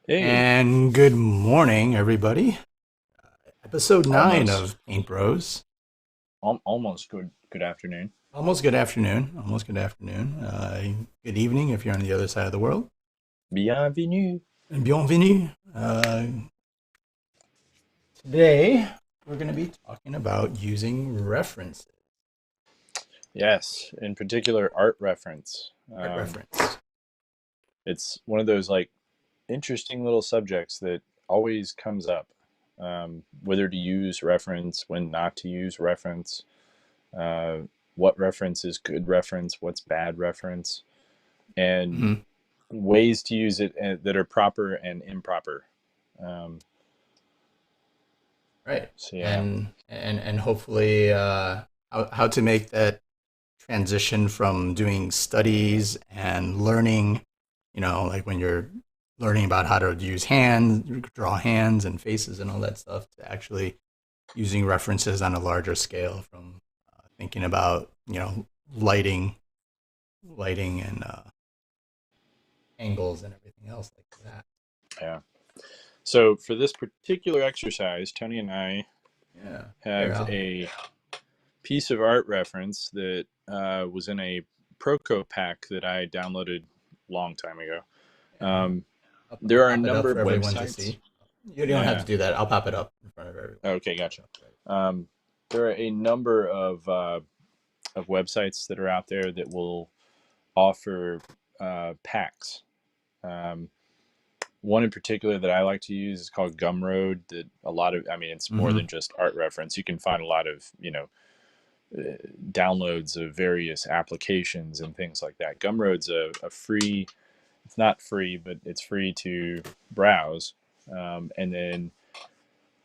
Hey, And good morning, everybody. Episode 9 almost, of Paint Bros. almost good afternoon. Almost good afternoon. Almost good afternoon. Good evening if you're on the other side of the world. Bienvenue. And bienvenue. Today, we're going to be talking about using references. Yes, in particular, art reference. Art reference. It's one of those like interesting little subjects that always comes up. Whether to use reference, when not to use reference, uh, what reference is good reference, what's bad reference, and Hmm. ways to use it that are proper and improper. Um, Right. so yeah, And hopefully, how to make that transition from doing studies and learning, like when you're learning about how to use hands, draw hands and faces and all that stuff, to actually using references on a larger scale from thinking about, lighting, lighting and angles and everything else like that. yeah. So for this particular exercise, Tony and I Yeah. Here, have a piece of art reference that was in a Proco pack that I downloaded a long time ago. yeah, Um, I'll there are a pop it up number for of everyone to websites. see. You don't have to Yeah. do that. I'll pop it up in front of everyone. Okay, gotcha. Um, there are a number of websites that are out there that will offer packs. Um, one in particular that I like to use is called Gumroad. That a lot of, I mean, it's more Mm-hmm. than just art reference. You can find a lot of, downloads of various applications and things like that. Gumroad's a free, it's not free, but it's free to browse. And then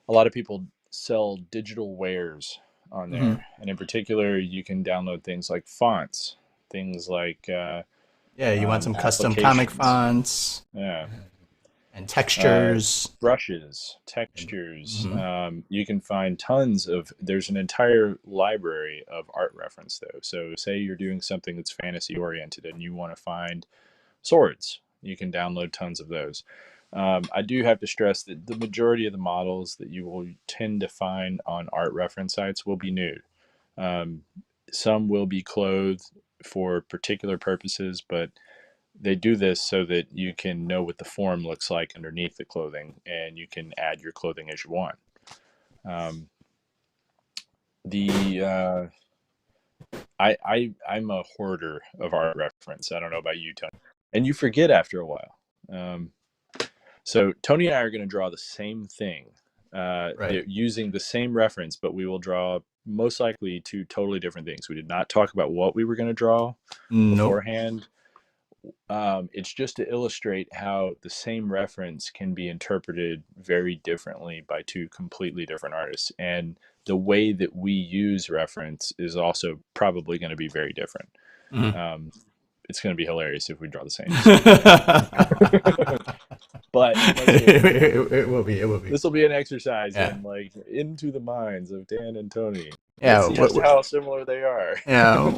a lot of people sell digital wares on Mm-hmm. there. And in particular, you can download things like fonts, things like Yeah, you want some custom comic applications. fonts Yeah. and uh, textures. Brushes, And, textures. mhm. You can find tons of. There's an entire library of art reference though. So say you're doing something that's fantasy oriented and you want to find swords, you can download tons of those. I do have to stress that the majority of the models that you will tend to find on art reference sites will be nude. Um, some will be clothed for particular purposes, but they do this so that you can know what the form looks like underneath the clothing and you can add your clothing as you want. Um, the I'm a hoarder of art reference. I don't know about you, Tony, and you forget after a while. Um, so Tony and I are going to draw the same thing. Right. They're using the same reference, but we will draw most likely two totally different things. We did not talk about what we were going to draw Nope. beforehand. It's just to illustrate how the same reference can be interpreted very differently by two completely different artists. And the way that we use reference is also probably going to be very different. Mhm. Um, it's going to be hilarious if we draw the same. So, but let's get into it. It will be. It will be. This will be an exercise Yeah. in like into the minds of Dan and Tony. Let's Yeah. see just how similar they are. Yeah.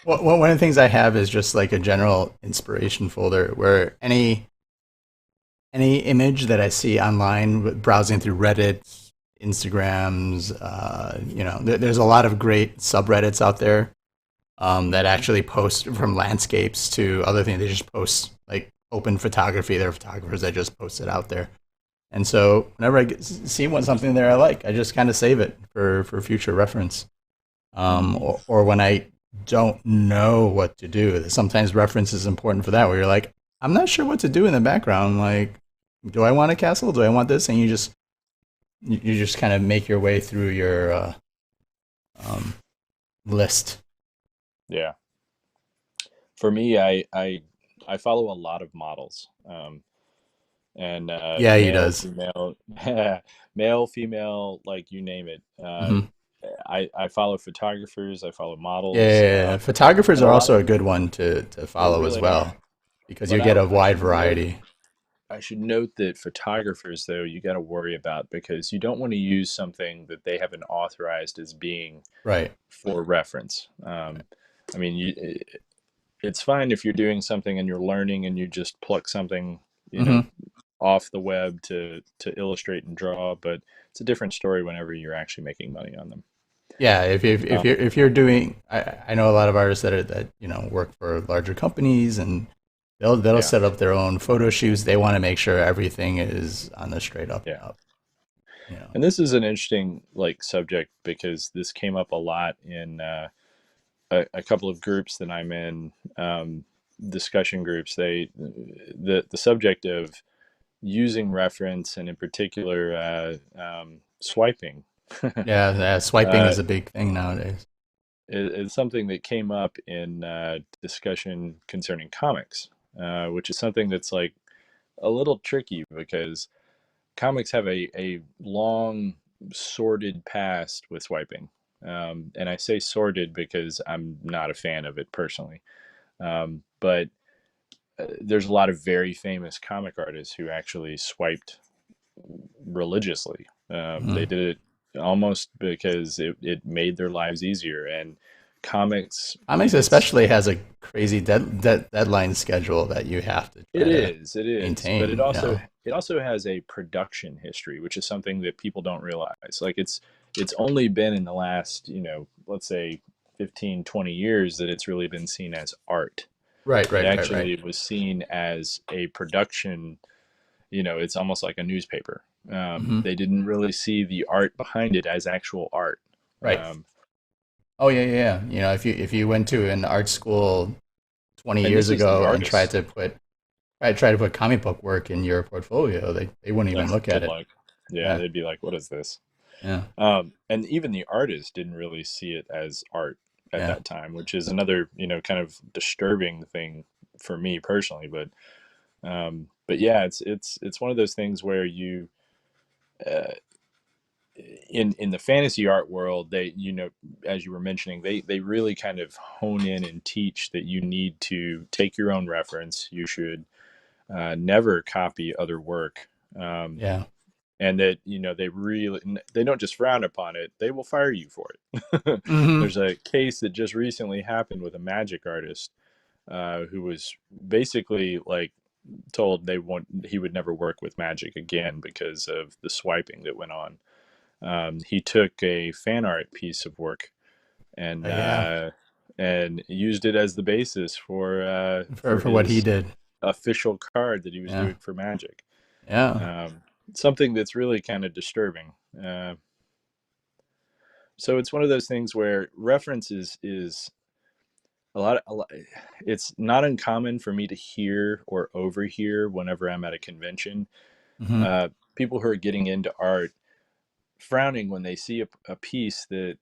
One of the things I have is just like a general inspiration folder where any image that I see online, browsing through Reddit, Instagrams, there's a lot of great subreddits out there that Mhm. actually post from landscapes to other things. They just post like open photography. There are photographers that just post it out there. And so whenever see something there I like, I just kind of save it for future reference. Mhm. Or when I don't know what to do, sometimes reference is important for that. Where you're like, I'm not sure what to do in the background. Like, do I want a castle? Do I want this? And you just kind of make your way through your um, list. Yeah. For me, I follow a lot of models. And Yeah, he male, does. female, male, female, like you name it. Hmm. I follow photographers, I follow Yeah, models, yeah, yeah. Photographers and a are lot also of a good one to they follow as really are. well because you But get a I wide should note variety. that photographers though you got to worry about because you don't want to use something that they haven't authorized as being Right. for reference. I mean, it's fine if you're doing something and you're learning and you just pluck something, you know, Hmm. off the web to illustrate and draw, but it's a different story whenever you're actually making money on them. Yeah, Um, if you're doing, I know a lot of artists that work for larger companies, and they'll yeah, set up their own photo shoots. They want to make sure everything is on the straight up and yeah. up. You know. And this is an interesting like subject because this came up a lot in a couple of groups that I'm in, discussion groups. The subject of using reference and in particular swiping Yeah, swiping uh, is a big thing nowadays. is something that came up in discussion concerning comics, which is something that's like a little tricky because comics have a long sordid past with swiping. And I say sordid because I'm not a fan of it personally. But there's a lot of very famous comic artists who actually swiped religiously. They Mhm. did it almost because it made their lives easier. And comics, Comics it's especially has a crazy deadline schedule that you have to try to it is, but maintain. You know. it also has a production history, which is something that people don't realize. Like it's only been in the last, let's say 15, 20 years that it's really been seen as art. Right, It right, right, right, actually was seen as a production, it's almost like a newspaper. hmm They didn't really see the art behind it as actual art. right. Um, Oh yeah, yeah, yeah. You know, if you went to an art school 20 and years this is the ago and artist. tried to put comic book work in your portfolio, they wouldn't even look at Good it. luck. Yeah, Yeah, they'd be like, what is this? yeah, And even the artist didn't really see it as art at yeah. that time, which is another, kind of disturbing thing for me personally. But yeah, it's one of those things where uh, in the fantasy art world, they, as you were mentioning, they really kind of hone in and teach that you need to take your own reference. You should never copy other work. Um, Yeah. and that they don't just frown upon it, they will fire you for it. hmm There's a case that just recently happened with a magic artist who was basically like told he would never work with magic again because of the swiping that went on. He took a fan art piece of work and Yeah. used it as the basis for For what he his did. official card that he was Yeah. doing for magic. Yeah. um, Something that's really kind of disturbing. So it's one of those things where reference is a lot. It's not uncommon for me to hear or overhear whenever I'm at a convention. hmm Uh, People who are getting into art frowning when they see a piece that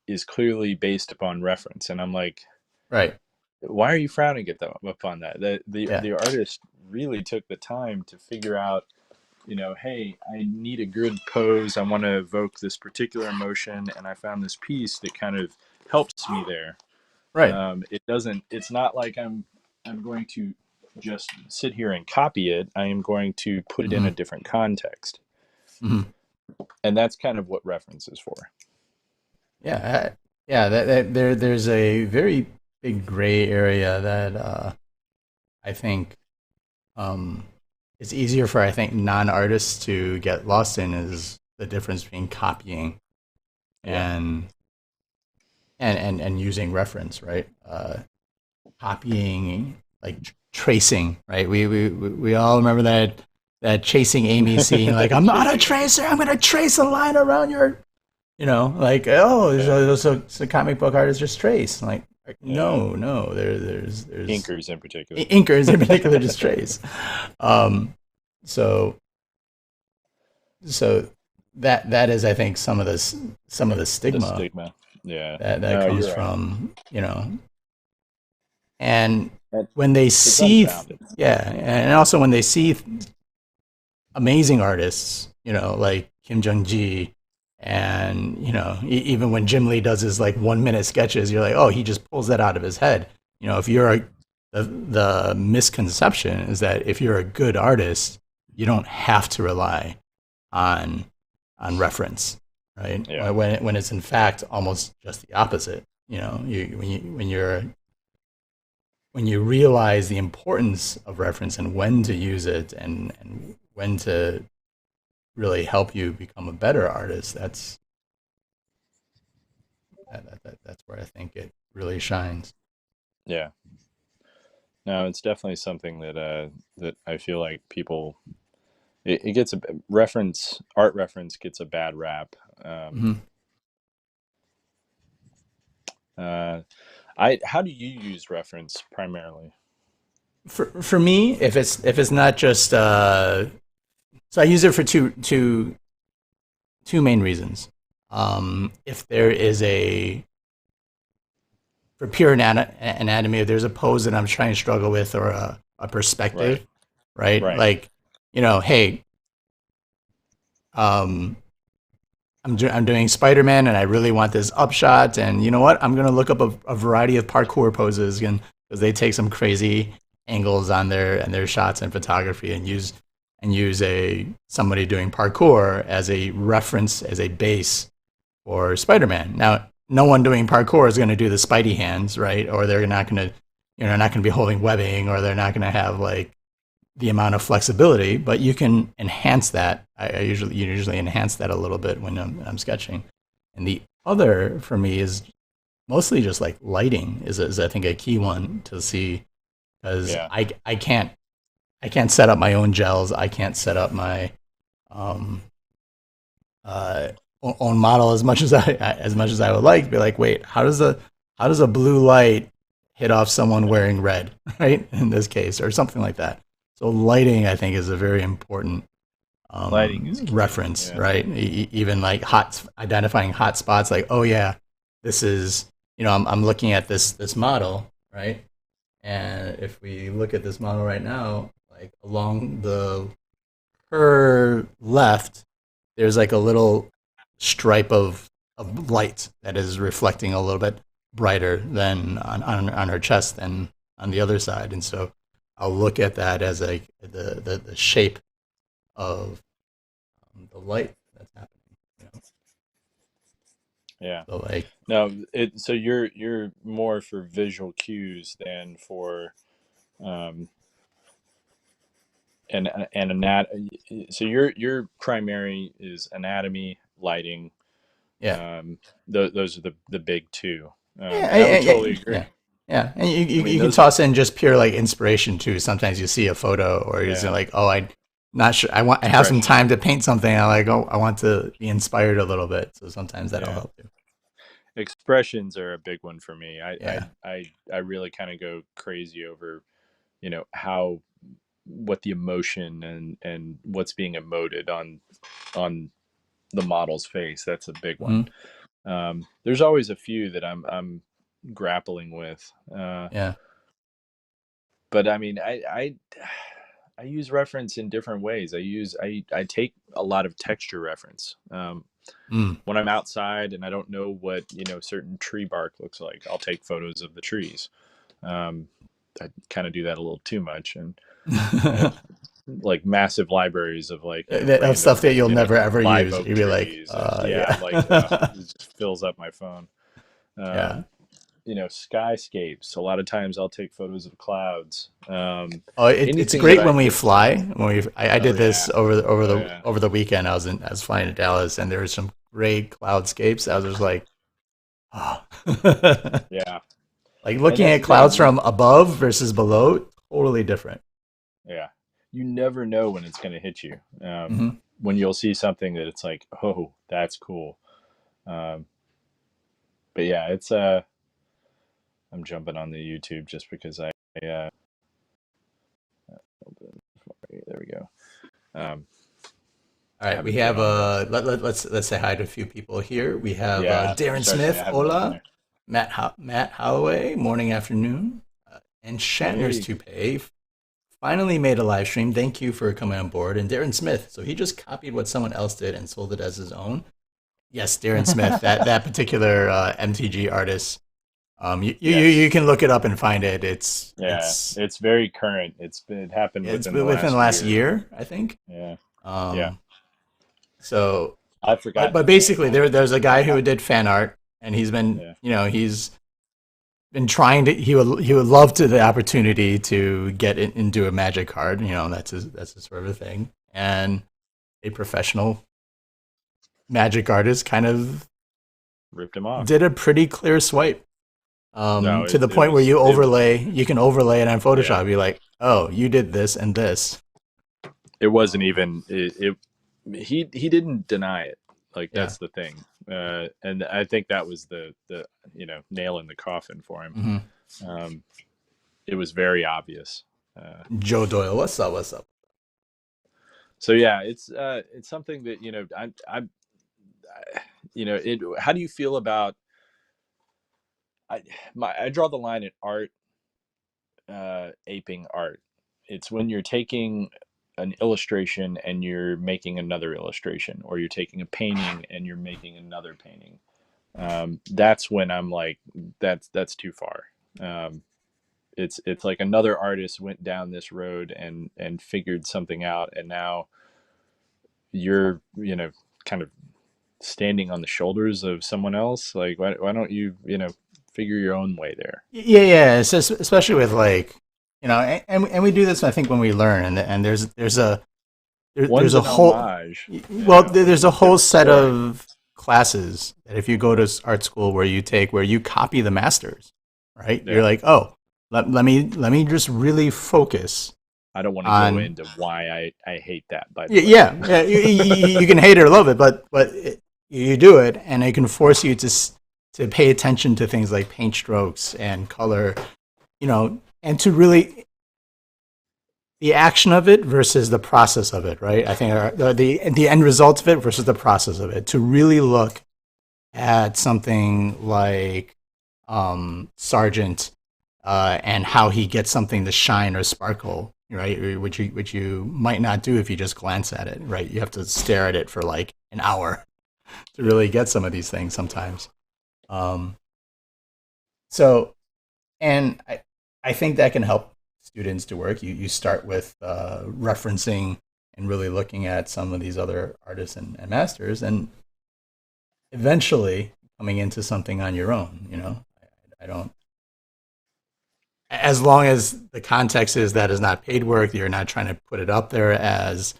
is clearly based upon reference, and I'm like, Right. why are you frowning upon that? Yeah. The artist really took the time to figure out, hey, I need a good pose. I want to evoke this particular emotion, and I found this piece that kind of helps me there. Right. It doesn't. It's not like I'm going to just sit here and copy it. I am going to put it in hmm a different context, hmm and that's kind of what reference is for. Yeah. Yeah. There's a very big gray area that I think um, it's easier for, I think, non-artists to get lost in, is the difference between copying Yeah, and and using reference, right? Copying, like tracing, right? We all remember that Chasing Amy scene, like, I'm not a chasing Amy. tracer, I'm gonna trace a line around your, like, oh, Yeah, so comic book artists just trace. Like, yeah. no, there's Inkers in particular. inkers in particular just trace. Um, so so that is, I think, some of the The stigma stigma. Yeah. that No, comes you're right. from, and And when they it's see, unfounded. yeah, and also when they see amazing artists, like Kim Jong Gi, and even when Jim Lee does his like 1 minute sketches, you're like, oh, he just pulls that out of his head. If you're the misconception is that if you're a good artist, you don't have to rely on reference, right? Yeah. When it's in fact almost just the opposite. when you realize the importance of reference and when to use it and when to really help you become a better artist, that's where I think it really shines. Yeah. No, it's definitely something that that I feel like people it gets a reference art reference gets a bad rap. Um, Hmm. uh, I how do you use reference primarily? For me, if it's not just so I use it for two main reasons. If there is a for pure anatomy, if there's a pose that I'm trying to struggle with or a Right, perspective, right? right, Like, hey, um, I'm doing Spider-Man and I really want this upshot, and you know what? I'm gonna look up a variety of parkour poses and because they take some crazy angles on their shots and photography and use a somebody doing parkour as a reference as a base for Spider-Man. Now, no one doing parkour is going to do the Spidey hands, right? Or they're not going to, not going to be holding webbing, or they're not going to have like the amount of flexibility. But you can enhance that. I usually enhance that a little bit when I'm sketching. And the other for me is mostly just like lighting is I think a key one to see because yeah, I can't set up my own gels. I can't set up my um, uh, own model as much as I would like. Be like, wait, how does a blue light hit off someone wearing red, right? In this case, or something like that. So lighting, I think, is a very important lighting is key. reference, Yeah, right? Even like identifying hot spots, like, oh yeah, this is I'm looking at this model, right? And if we look at this model right now, like along her left, there's like a little stripe of light that is reflecting a little bit brighter than on her chest than on the other side. And so I'll look at that as like the shape of the light that's happening. You know? yeah. So like, No, so you're more for visual cues than for um and so your primary is anatomy, lighting. yeah. Um, those are the big two. Yeah, And I would totally yeah, agree. yeah, and you, I you mean, you can those are toss in just pure like inspiration too. Sometimes you see a photo, or you're just yeah, like, oh, I not sure. I have some expression. time to paint something. I like, oh, I want to be inspired a little bit. So sometimes that'll Yeah, help you. expressions are a big one for me. Yeah. I really kind of go crazy over how what the emotion and what's being emoted on the model's face. That's a big one. Hmm. There's always a few that I'm grappling with. Yeah. But I mean, I use reference in different ways. I take a lot of texture reference. Mm. When I'm outside and I don't know what certain tree bark looks like, I'll take photos of the trees. Um, I kind of do that a little too much, and I have like massive libraries of like Of stuff random that you'll never ever live use. oak You'd be like, trees, and yeah, I'm like, yeah, it just fills up my phone. yeah. Um, skyscapes. A lot of times I'll take photos of clouds. Oh, it's Anything that great I when we can. fly. I Oh did yeah, this over the over oh the yeah, over the weekend. I was flying to Dallas, and there were some great cloudscapes. I was just like, oh. yeah. Like And looking that's at the thing. clouds from above versus below, totally different. Yeah, you never know when it's going to hit you. Hmm. When you'll see something that it's like, oh, that's cool. Um, but yeah, it's I'm jumping on the YouTube just because there we go. Um, All I right, we haven't been have on there. let's say hi to a few people here. We have Yeah, Darren especially Smith, I haven't been on hola, there. Matt Holloway, morning afternoon, and Shatner's Hey, toupee finally made a live stream. Thank you for coming on board. And Darren Smith, so he just copied what someone else did and sold it as his own. Yes, Darren Smith, that particular MTG artist. You yes, can look it up and find it. It's yeah, it's it's very current. It happened it's within the within the last last year. year, I think. Yeah, yeah. Um, so, I've but forgotten but his name. basically, there's a guy who did fan art, and he's been Yeah, you know he's been trying to. He would love to the opportunity to get into a magic card. You know, that's his sort of thing. And a professional magic artist kind of Ripped him off. did a pretty clear swipe. No, To the it point where was it was you can overlay it on yeah. Photoshop. Be like, oh, you did this and this. It wasn't Um, even he didn't deny it. Like yeah. that's the thing. And I think that was the nail in the coffin for him. hmm Um, it was very obvious. Uh, Joe Doyle, what's up? What's up? so yeah, it's something that it. How do you feel about I draw the line at art aping art. It's when you're taking an illustration and you're making another illustration, or you're taking a painting and you're making another painting. That's when I'm like, that's too far. Um, it's like another artist went down this road and figured something out, and now you're kind of standing on the shoulders of someone else. Like why don't you figure your own way there? Yeah, yeah. It's just, especially with like, and we do this. I think when we learn, and there's One's a an whole homage, well, there's a one's a whole different set story. of classes that if you go to art school where you copy the masters, right? You're Yeah. like, oh, let me just really focus I don't want to go on. into why I hate that, by the way. Yeah, yeah. You can hate it or love it, but you do it, and it can force you to pay attention to things like paint strokes and color, and to really the action of it versus the process of it, right? I think the end result of it versus the process of it. To really look at something like Sargent and how he gets something to shine or sparkle, right? Which you might not do if you just glance at it, right? You have to stare at it for like an hour to really get some of these things sometimes. Um, so, and I think that can help students to work. You start with referencing and really looking at some of these other artists and masters, and eventually coming into something on your own. I don't. As long as the context is that is not paid work, you're not trying to put it up there as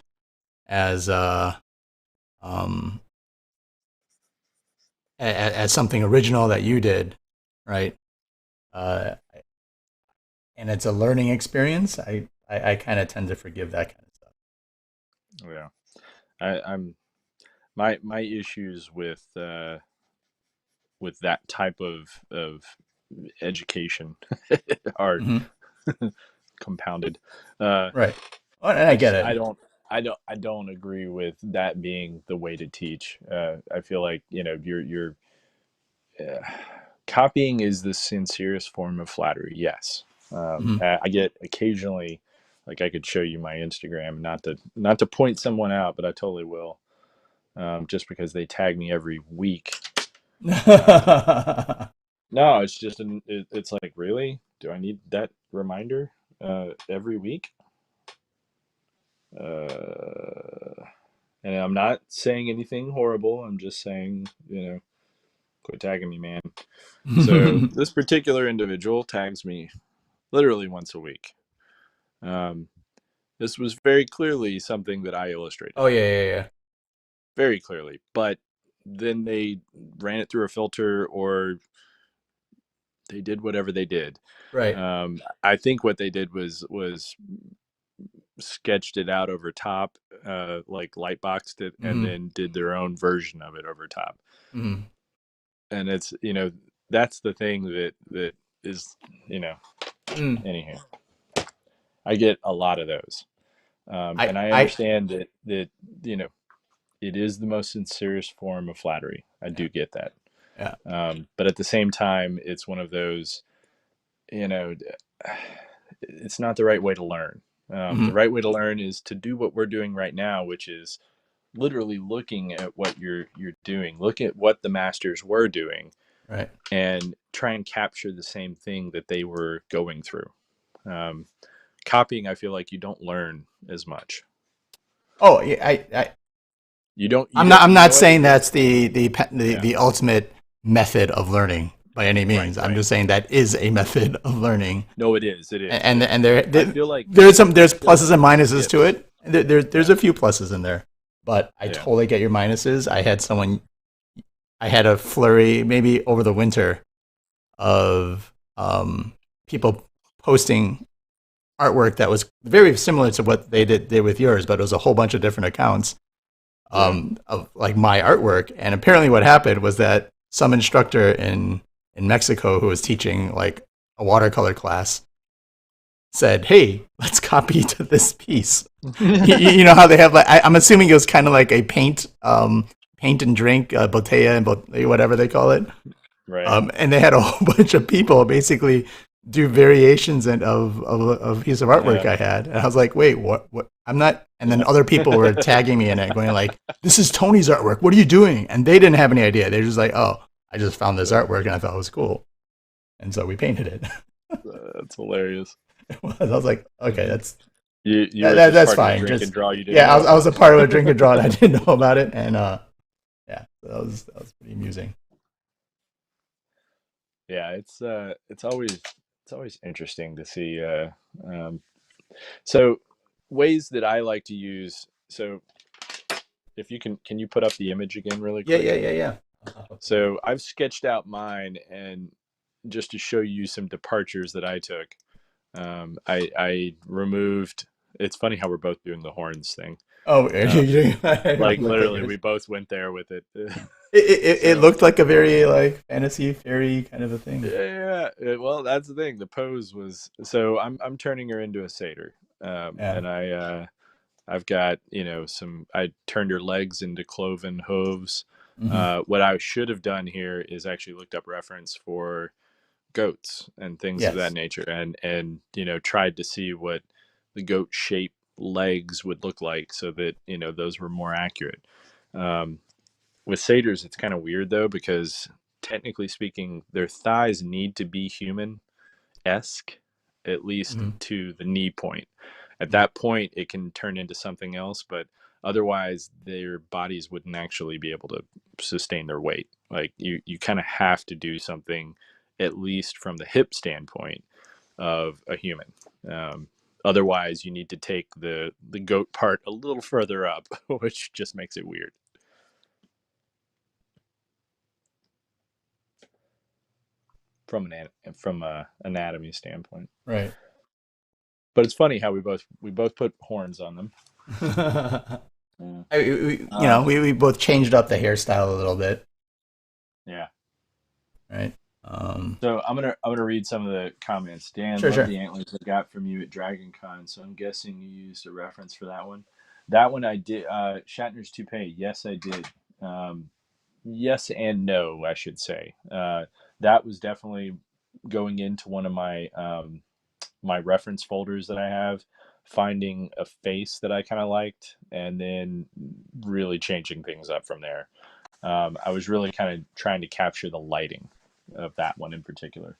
um as something original that you did, right? Uh, and it's a learning experience. I kind of tend to forgive that kind of stuff. Yeah. I'm my issues with that type of education are hmm compounded. Uh, Right. Oh, and I I get just it. I don't agree with that being the way to teach. I feel like you're uh, copying is the sincerest form of flattery. Yes, hmm I get occasionally, like I could show you my Instagram, not to point someone out, but I totally will. Just because they tag me every week. Um, no, it's just it's like really, do I need that reminder every week? Uh, and I'm not saying anything horrible. I'm just saying, quit tagging me, man. So this particular individual tags me literally once a week. Um, this was very clearly something that I illustrated, Oh yeah, yeah, yeah. very clearly. But then they ran it through a filter, or they did whatever they did. Right. I think what they did was sketched it out over top, like lightboxed it, and hmm then did their own version of it over top. hmm And it's that's the thing that is Mm. anyhow. I get a lot of those, I and I I understand that you know it is the most sincerest form of flattery. I yeah do get that, yeah. but at the same time, it's one of those you know it's not the right way to learn. The hmm right way to learn is to do what we're doing right now, which is literally looking at what you're doing, look at what the masters were doing, Right. and try and capture the same thing that they were going through. Um, Copying, I feel like you don't learn as much. Oh yeah. You You don't I'm you not know what saying it, that's the yeah. ultimate method of learning by any Right, means. I'm right. just saying that is a method of learning, No, it is. It is. and I feel like there's pluses and minuses to yes. it. There's Yeah. a few pluses in there, but I Yeah. totally get your minuses. I had a flurry maybe over the winter of people posting artwork that was very similar to what they did with yours, but it was a whole bunch of different accounts Yeah. of like my artwork. And apparently, what happened was that some instructor in Mexico who was teaching like a watercolor class said, "Hey, let's copy to this piece." You know how they have like I'm assuming it was kind of like a paint and drink botella and whatever they call it. Right. And they had a whole bunch of people basically do variations of a piece of artwork Yeah. I had, and I was like, "Wait, what? I'm not." And then other people were tagging me in it, going like, "This is Tony's artwork. What are you doing?" And they didn't have any idea. They're just like, "Oh, I just found this artwork and I thought it was cool," and so we painted it. That's hilarious. I was like, "Okay, You were just that's part of the fine." drink and Just draw. You didn't yeah, know I was about. a part of a drink and draw, and I didn't know about it, and yeah, so that was pretty amusing. Yeah, it's always interesting to see. Um, so ways that I like to use. So if you can you put up the image again really Yeah, quick? yeah, yeah, yeah. So I've sketched out mine, and just to show you some departures that I took, I removed. It's funny how we're both doing the horns thing. Oh, Um, I like don't look at literally, we yours. both went there with it. It So looked like a very like fantasy fairy kind of a thing. yeah, well, that's the thing. The pose was so I'm turning her into a satyr, Yeah. and I've got some. I turned her legs into cloven hooves. Hmm. What I should have done here is actually looked up reference for goats and things of that Yes. nature, and tried to see what the goat shaped legs would look like, so that those were more accurate. Um, with satyrs, it's kind of weird though, because technically speaking, their thighs need to be human esque, at least Hmm. to the knee point. At that point, it can turn into something else, but otherwise, their bodies wouldn't actually be able to sustain their weight. Like you kind of have to do something, at least from the hip standpoint of a human. Um, Otherwise, you need to take the goat part a little further up, which just makes it weird. From from a anatomy standpoint. Right. But it's funny how we both put horns on them. Yeah. We both changed up the hairstyle a little bit, Yeah. right? So I'm gonna read some of the comments. Dan, Sure, love sure. the antlers I got from you at Dragon Con. So I'm guessing you used a reference for that one. That one I did. Shatner's toupee. Yes, I did. Um, yes and no, I should say. That was definitely going into one of my reference folders that I have, finding a face that I kind of liked, and then really changing things up from there. I was really kind of trying to capture the lighting of that one in particular.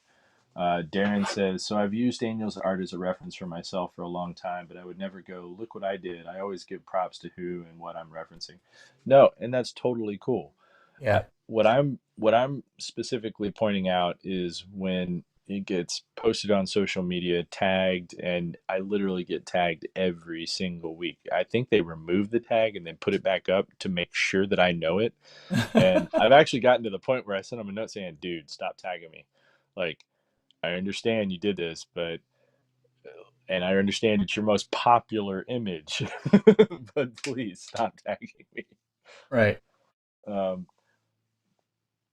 Darren says, so I've used Daniel's art as a reference for myself for a long time, but I would never go, look what I did. I always give props to who and what I'm referencing. No, and that's totally cool. Yeah. What I'm specifically pointing out is when it gets posted on social media, tagged, and I literally get tagged every single week. I think they remove the tag and then put it back up to make sure that I know it. And I've actually gotten to the point where I sent them a note saying, "Dude, stop tagging me. Like, I understand you did this, but and I understand it's your most popular image, but please stop tagging me." Right. Um,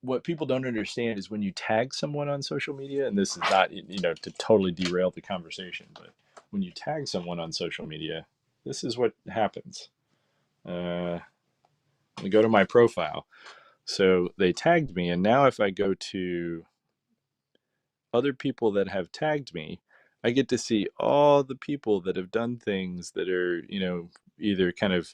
what people don't understand is when you tag someone on social media, and this is not to totally derail the conversation, but when you tag someone on social media, this is what happens. Let me go to my profile. So they tagged me, and now if I go to other people that have tagged me, I get to see all the people that have done things that are either kind of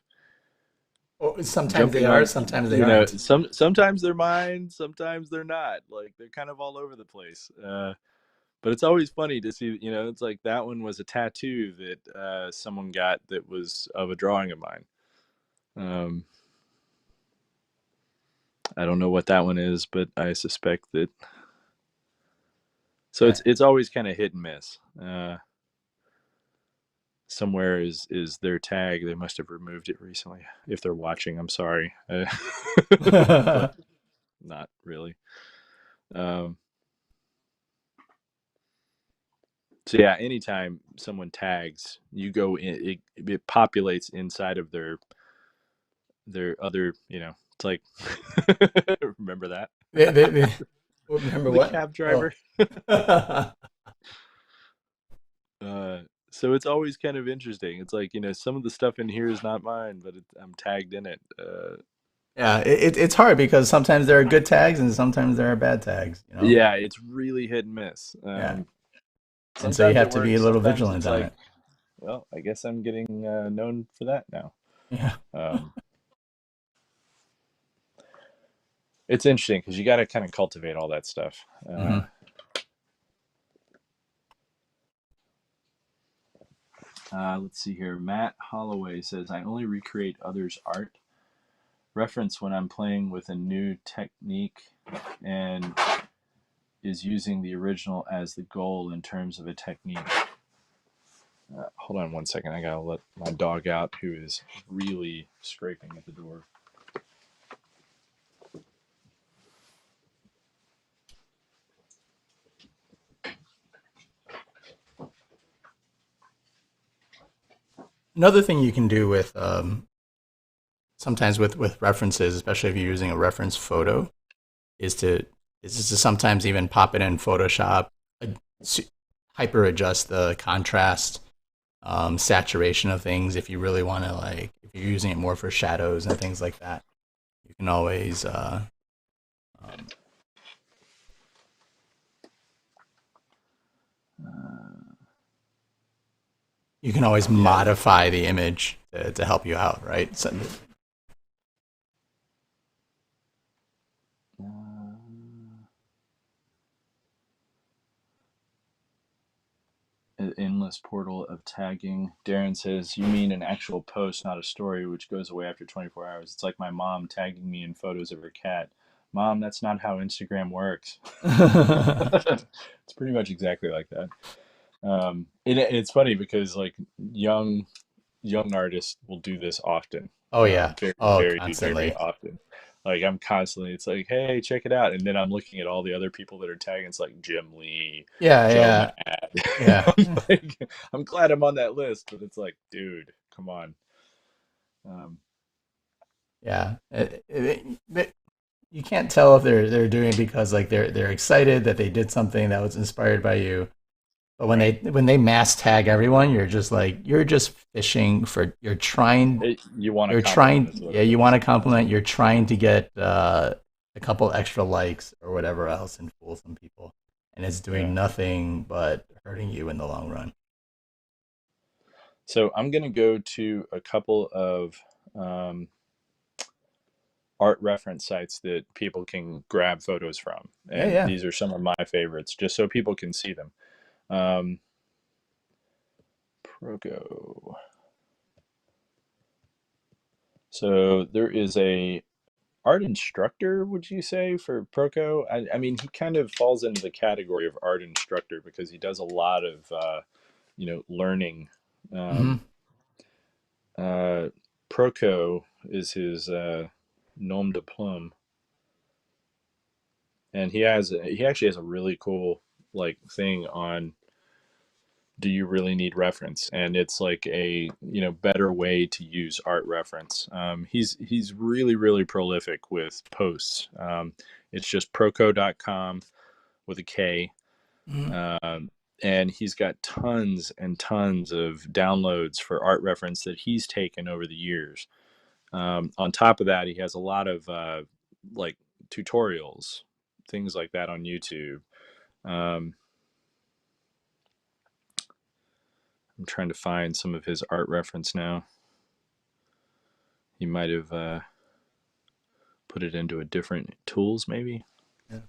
Well, sometimes they jumping are, on sometimes they aren't. sometimes they're mine, sometimes they're not, like they're kind of all over the place. But it's always funny to see, it's like that one was a tattoo that someone got that was of a drawing of mine. um, I don't know what that one is, but I suspect that So it's always kind of hit and miss. Somewhere is their tag. They must have removed it recently. If they're watching, I'm sorry, but Yeah. not really. Um, so yeah, anytime someone tags, you go in, it populates inside of their other. It's like remember that Remember the what? cab Oh. driver. Uh, so it's always kind of interesting. It's like some of the stuff in here is not mine, but I'm tagged in it. Yeah, it's hard because sometimes there are good tags and sometimes there are bad tags, you know? Yeah, it's really hit and miss. Yeah. And so you Sometimes it have to be a works. little Sometimes vigilant it's on like, it. well, I guess I'm getting known for that now. Yeah. Um, it's interesting because you got to kind of cultivate all that stuff. Hmm. Let's see here. Matt Holloway says, I only recreate others' art reference when I'm playing with a new technique and is using the original as the goal in terms of a technique. Hold on one second. I gotta let my dog out, who is really scraping at the door. Another thing you can do with sometimes with references, especially if you're using a reference photo, is to sometimes even pop it in Photoshop, uh, hyper adjust the contrast, saturation of things. If you really want to, like, if you're using it more for shadows and things like that, you can always um, Yeah. modify the image to help you out, right? So, Uh, an endless portal of tagging. Darren says, you mean an actual post, not a story, which goes away after 24 hours. It's like my mom tagging me in photos of her cat. Mom, that's not how Instagram works. It's pretty much exactly like that. It's funny because like young young artists will do this often, oh yeah, very, oh very constantly, often. Like I'm constantly, it's like, hey, check it out, and then I'm looking at all the other people that are tagging. It's like Jim Lee, yeah, Joe yeah, Mad. yeah, I'm like, I'm glad I'm on that list, but it's like, dude, come on. Um, yeah. You can't tell if they're doing it because like they're excited that they did something that was inspired by you. But right. when they mass tag everyone, you're just like you're just fishing for You want to you're compliment trying is what yeah it you is. want to compliment, you're trying to get a couple extra likes or whatever else and fool some people, and it's doing Yeah. nothing but hurting you in the long run. So I'm gonna go to a couple of um, art reference sites that people can grab photos from, Yeah, and yeah. these are some of my favorites, just so people can see them. Um, Progo. So there is a art instructor, would you say, for Proco? I mean, he kind of falls into the category of art instructor because he does a lot of, learning. Hmm. Um, uh, Proco is his nom de plume, and he actually has a really cool like thing on do you really need reference, and it's like a better way to use art reference. He's really really prolific with posts. It's just proco.com with a K. Hmm. um, and he's got tons and tons of downloads for art reference that he's taken over the years. On top of that, he has a lot of like tutorials, things like that on YouTube. um, I'm trying to find some of his art reference now. He might have put it into a different tools, maybe. Yeah.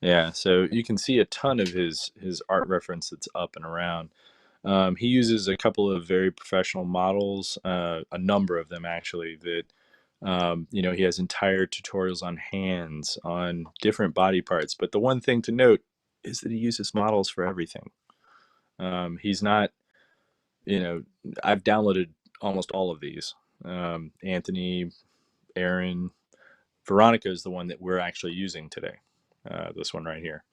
Yeah, so you can see a ton of his art reference that's up and around. He uses a couple of very professional models, a number of them actually. That he has entire tutorials on hands, on different body parts. But the one thing to note is that he uses models for everything. He's not, you know, I've downloaded almost all of these. Anthony, Aaron, Veronica is the one that we're actually using today. This one right here.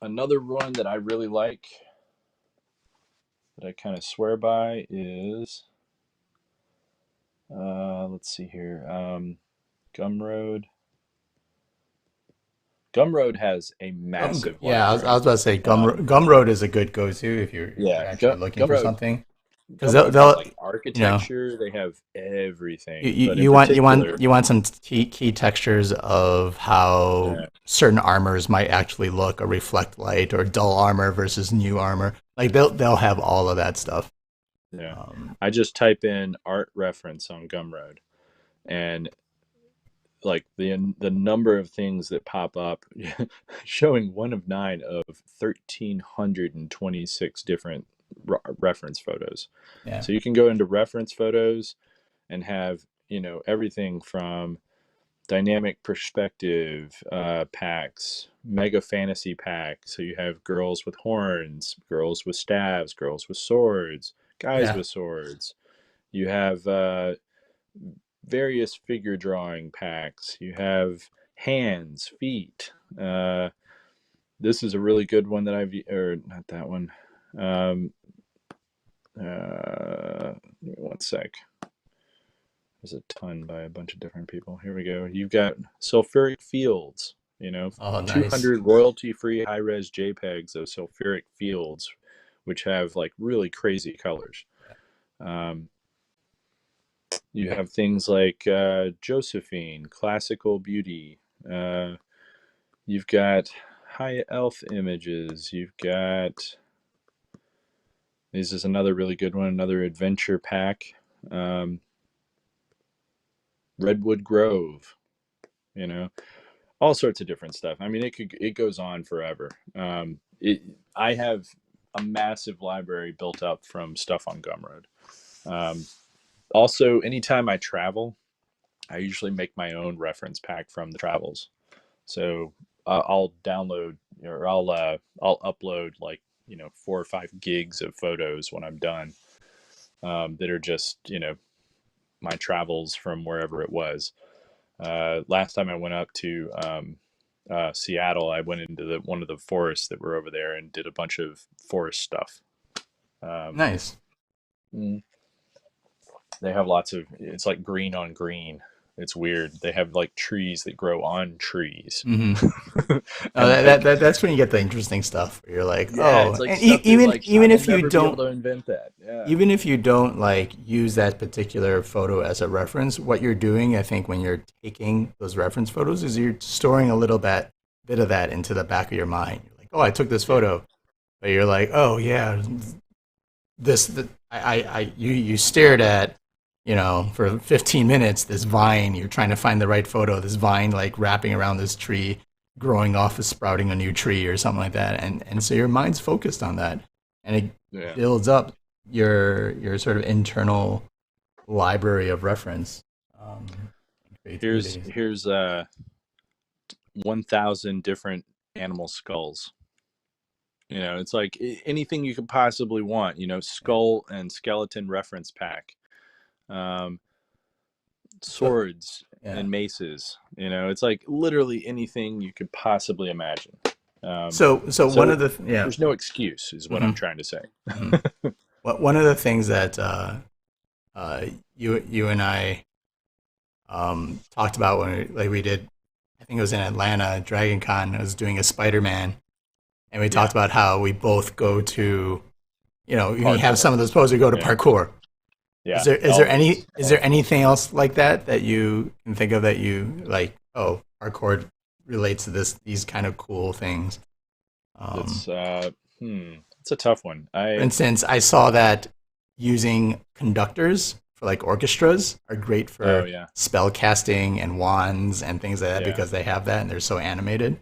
Another one that I really like, that I kind of swear by, is let's see here, Gumroad. Gumroad has a massive Yeah, I was library. about to say Um, Gumroad is a good go-to if you're yeah, actually looking for Gumroad. something, because Gumroad has they'll like you know architecture. They have you, everything, you but in you want you want particular, you want some key textures of how uh, certain armors might actually look, or reflect light, or dull armor versus new armor. Like they'll have all of that stuff. yeah, Um, I just type in art reference on Gumroad, and like the number of things that pop up, showing one of nine of 1,326 different reference photos. yeah, So you can go into reference photos and have, everything from dynamic perspective packs, mega fantasy pack. So you have girls with horns, girls with staves, girls with swords, guys yeah, with swords. You have various figure drawing packs. You have hands, feet. This is a really good one that or not that one. Give me one sec. There's a ton by a bunch of different people. Here we go. You've got sulfuric fields, oh, nice. 200 royalty free high res JPEGs of sulfuric fields, which have like really crazy colors. Um, you have things like Josephine, classical beauty. You've got high elf images. You've got, this is another really good one, another adventure pack. Um, Redwood Grove, you know, all sorts of different stuff. I mean, it goes on forever. I have a massive library built up from stuff on Gumroad. Um, Also, anytime I travel, I usually make my own reference pack from the travels. So I'll download, or I'll upload like 4 or 5 gigs of photos when I'm done, that are just my travels from wherever it was. Last time I went up to Seattle, I went into one of the forests that were over there and did a bunch of forest stuff. Um, Nice. mm, they have lots of, it's like green on green. It's weird. They have like trees that grow on trees. Hmm. Oh, And like, that's when you get the interesting stuff. Where you're like, yeah, oh, it's like and stuff that like I even will if you never be able don't to invent that. Yeah. even if you don't like use that particular photo as a reference, what you're doing, I think, when you're taking those reference photos, is you're storing a little bit of that into the back of your mind. You're like, oh, I took this Yeah. photo, but you're like, oh yeah, you stared at, for 15 minutes this vine. You're trying to find the right photo. This vine like wrapping around this tree, growing off of sprouting a new tree or something like that, and so your mind's focused on that, and it Yeah. builds up your sort of internal library of reference, Here's creativity. 1,000 different animal skulls. It's like anything you could possibly want. Yeah, Skull and skeleton reference pack, um, so swords yeah, and maces. It's like literally anything you could possibly imagine. Um, so one so of the yeah. there's no excuse, is what I'm Hmm. trying to say. Hmm. One of the things that you and I talked about when we did, I think it was in Atlanta, Dragon Con. I was doing a Spider-Man, and we talked Yeah, about how we both go to, we have some parkour. of those poses, we go to Yeah, parkour. yeah, Is always, there always. anything else like that you can think of that you like? Oh, parkour relates to these kind of cool things. Um, That's it's a tough one. for I instance, I saw that using conductors for like orchestras are great Oh for yeah, spell casting and wands and things like that, yeah, because they have that and they're so animated.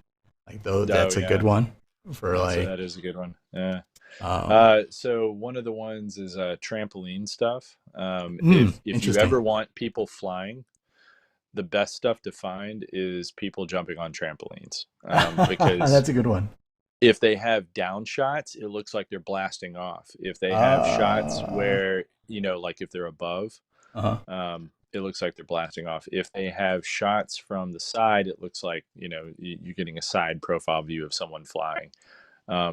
Like those, oh that's a good yeah. one for like. That is a good one. Yeah. Um, So one of the ones is trampoline stuff. If you Interesting. ever want people flying, the best stuff to find is people jumping on trampolines, because That's a good one. if they have down shots, it looks like they're blasting off. If they have shots Uh, where, like if they're above, uh-huh. it looks like they're blasting off. If they have shots from the side, it looks like, you're getting a side profile view of someone flying.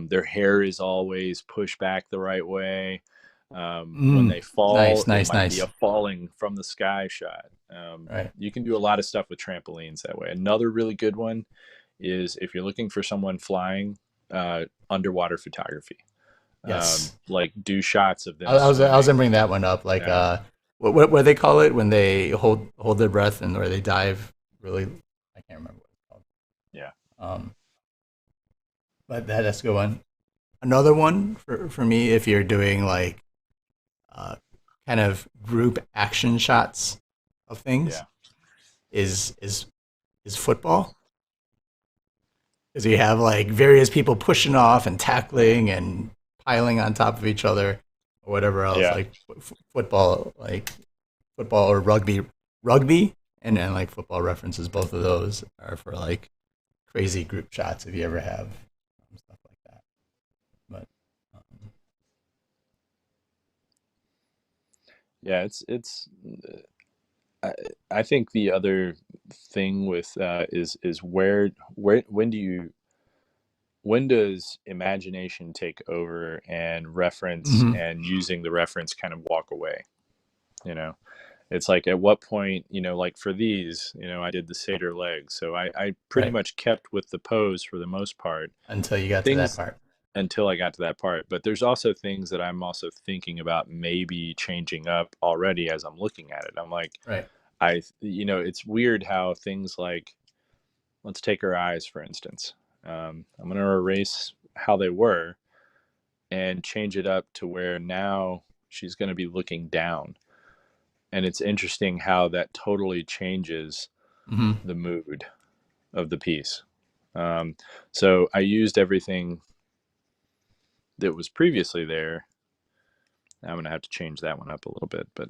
Their hair is always pushed back the right way. When Mm. they fall, Nice, it nice, might be nice. a falling from the sky shot. Right. You can do a lot of stuff with trampolines that way. Another really good one is if you're looking for someone flying, underwater photography. Yes. Like do shots of them I was swimming. gonna bring that one up. Like, Yeah, what do they call it when they hold their breath and where they dive? Really, I can't remember what it's called. yeah, Um, but that's a good one. Another one for me, if you're doing like uh, kind of group action shots of things, yeah, is football, because you have like various people pushing off and tackling and piling on top of each other or whatever else. yeah. Like football, like football or rugby, and like football references. Both of those are for like crazy group shots if you ever have stuff like that. But Yeah, it's. I, I think the other thing with is where when does imagination take over and reference mhm. and using the reference kind of walk away? You know, it's like at what point, like for these, I did the satyr legs, so I pretty Right, much kept with the pose for the most part. until you got to that Things part. until I got to that part, but there's also things that I'm also thinking about maybe changing up already as I'm looking at it. I'm like, Right. it's weird how things like, let's take her eyes for instance. I'm going to erase how they were and change it up to where now she's going to be looking down. And it's interesting how that totally changes Hmm. the mood of the piece. Um, so I used everything that was previously there. I'm going to have to change that one up a little bit, but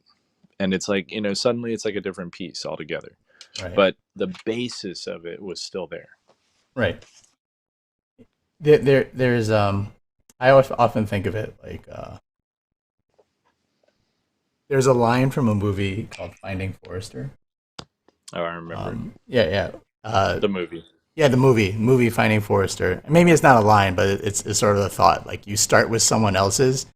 and it's like, suddenly it's like a different piece altogether. Right. But the basis of it was still there. Right. There's I often think of it like there's a line from a movie called Finding Forrester. Oh, I remember it. Yeah, yeah. Uh, The movie. yeah, the movie Finding Forrester. Maybe it's not a line, but it's sort of a thought. Like you start with someone else's,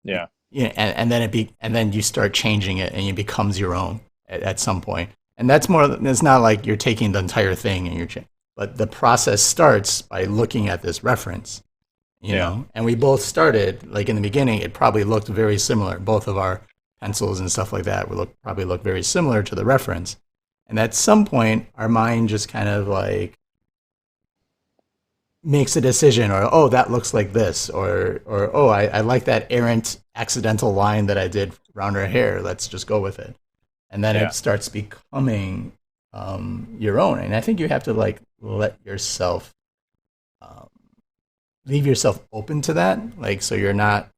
Yeah. yeah, and then you start changing it, and it becomes your own at some point. And that's more. It's not like you're taking the entire thing and but the process starts by looking at this reference, Yeah. And we both started like in the beginning. It probably looked very similar. Both of our pencils and stuff like that would probably look very similar to the reference. And at some point, our mind just kind of like makes a decision, or oh, that looks like this, or oh, I like that errant accidental line that I did around her hair. Let's just go with it, and then Yeah. it starts becoming your own. And I think you have to like let yourself um, leave yourself open to that, like so you're not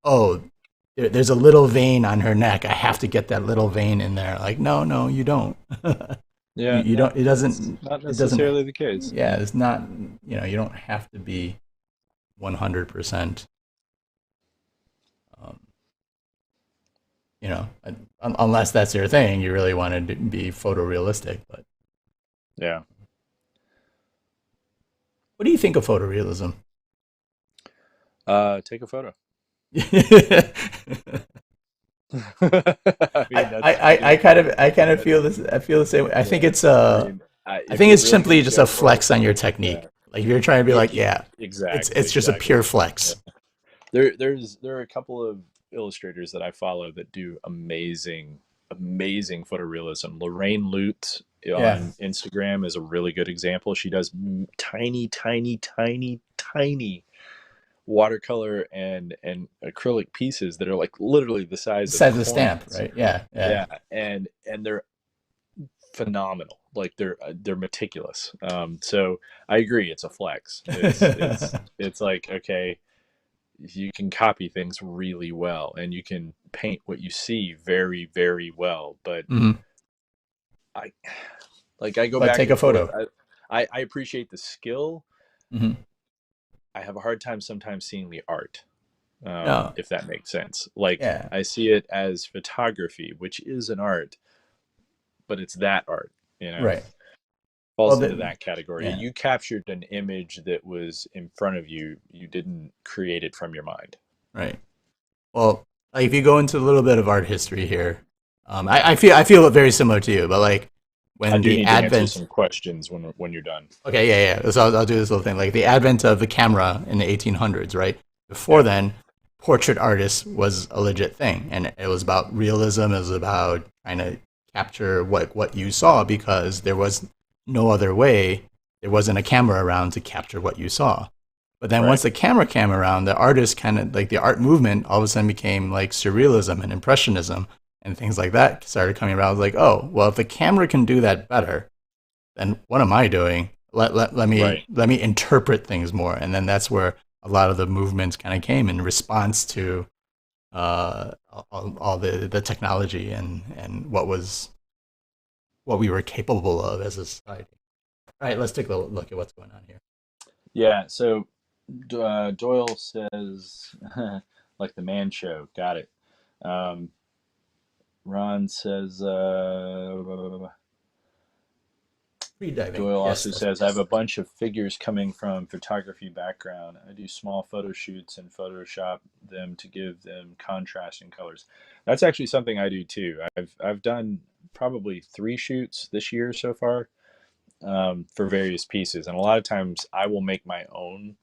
oh. There's a little vein on her neck. I have to get that little vein in there. Like, no, no, you don't. Yeah. You don't. No, that's not It doesn't. necessarily the case. Yeah, it's not. You don't have to be 100%. Um, unless that's your thing, you really want to be photorealistic. But Yeah. what do you think of photorealism? Take a photo. I, I mean, that's I kind of feel this. I feel the same way. yeah. I mean, I if think you're it's really simply going to just a go for it, flex on your yeah. technique. Like if you're trying to be like, yeah, Exactly, it's just a exactly. pure Yeah. flex. There are a couple of illustrators that I follow that do amazing photorealism. Lorraine Lute Yeah, on Instagram is a really good example. She does tiny, tiny, tiny, tiny watercolor and acrylic pieces that are like literally the size of besides the stamp, coins. right? Yeah, yeah. Yeah, and they're phenomenal. Like they're meticulous. So I agree, it's a flex. It's like, okay, you can copy things really well and you can paint what you see very, very well, but Hmm. I like I go But back take a and forth. photo. I appreciate the skill. Hmm. I have a hard time sometimes seeing the art, No, if that makes sense. Like yeah, I see it as photography, which is an art, but it's that art, you know, right. Well, falls into that category. yeah, You captured an image that was in front of you. You didn't create it from your mind. right. Well, like if you go into a little bit of art history here, I feel very similar to you, but like I when do the need to answer advent. some questions when you're done. Okay, yeah, yeah. So I'll do this little thing. Like the advent of the camera in the 1800s, right? Before Yeah, then, portrait artist was a legit thing, and it was about realism. It was about trying to capture what you saw because there was no other way. There wasn't a camera around to capture what you saw. But then once right. the camera came around, the artist kind of like the art movement all of a sudden became like surrealism and impressionism and things like that started coming around. I was like, oh, well, if the camera can do that better, then what am I doing? Right. Let me interpret things more, and then that's where a lot of the movements kind of came in response to all the technology and what we were capable of as a society. All right, let's take a look at what's going on here. Yeah. So Doyle says, like the man show. Got it. Um, Ron says, Free diving, Doyle yes, also that's says, I have a bunch of figures coming from photography background. I do small photo shoots and Photoshop them to give them contrasting colors. That's actually something I do too. I've done probably 3 shoots this year so far, for various pieces, and a lot of times I will make my own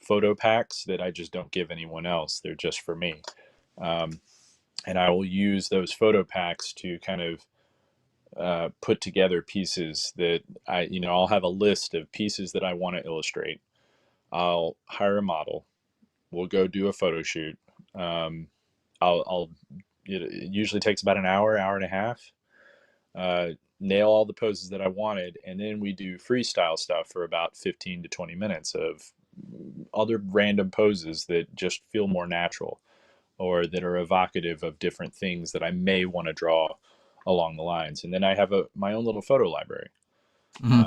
photo packs that I just don't give anyone else. They're just for me. Um, and I will use those photo packs to kind of put together pieces that I'll have a list of pieces that I want to illustrate. I'll hire a model. We'll go do a photo shoot. Um, I'll it usually takes about an hour, hour and a half. Uh, Nail all the poses that I wanted, and then we do freestyle stuff for about 15 to 20 minutes of other random poses that just feel more natural or that are evocative of different things that I may want to draw along the lines. And then I have my own little photo library. Mm-hmm.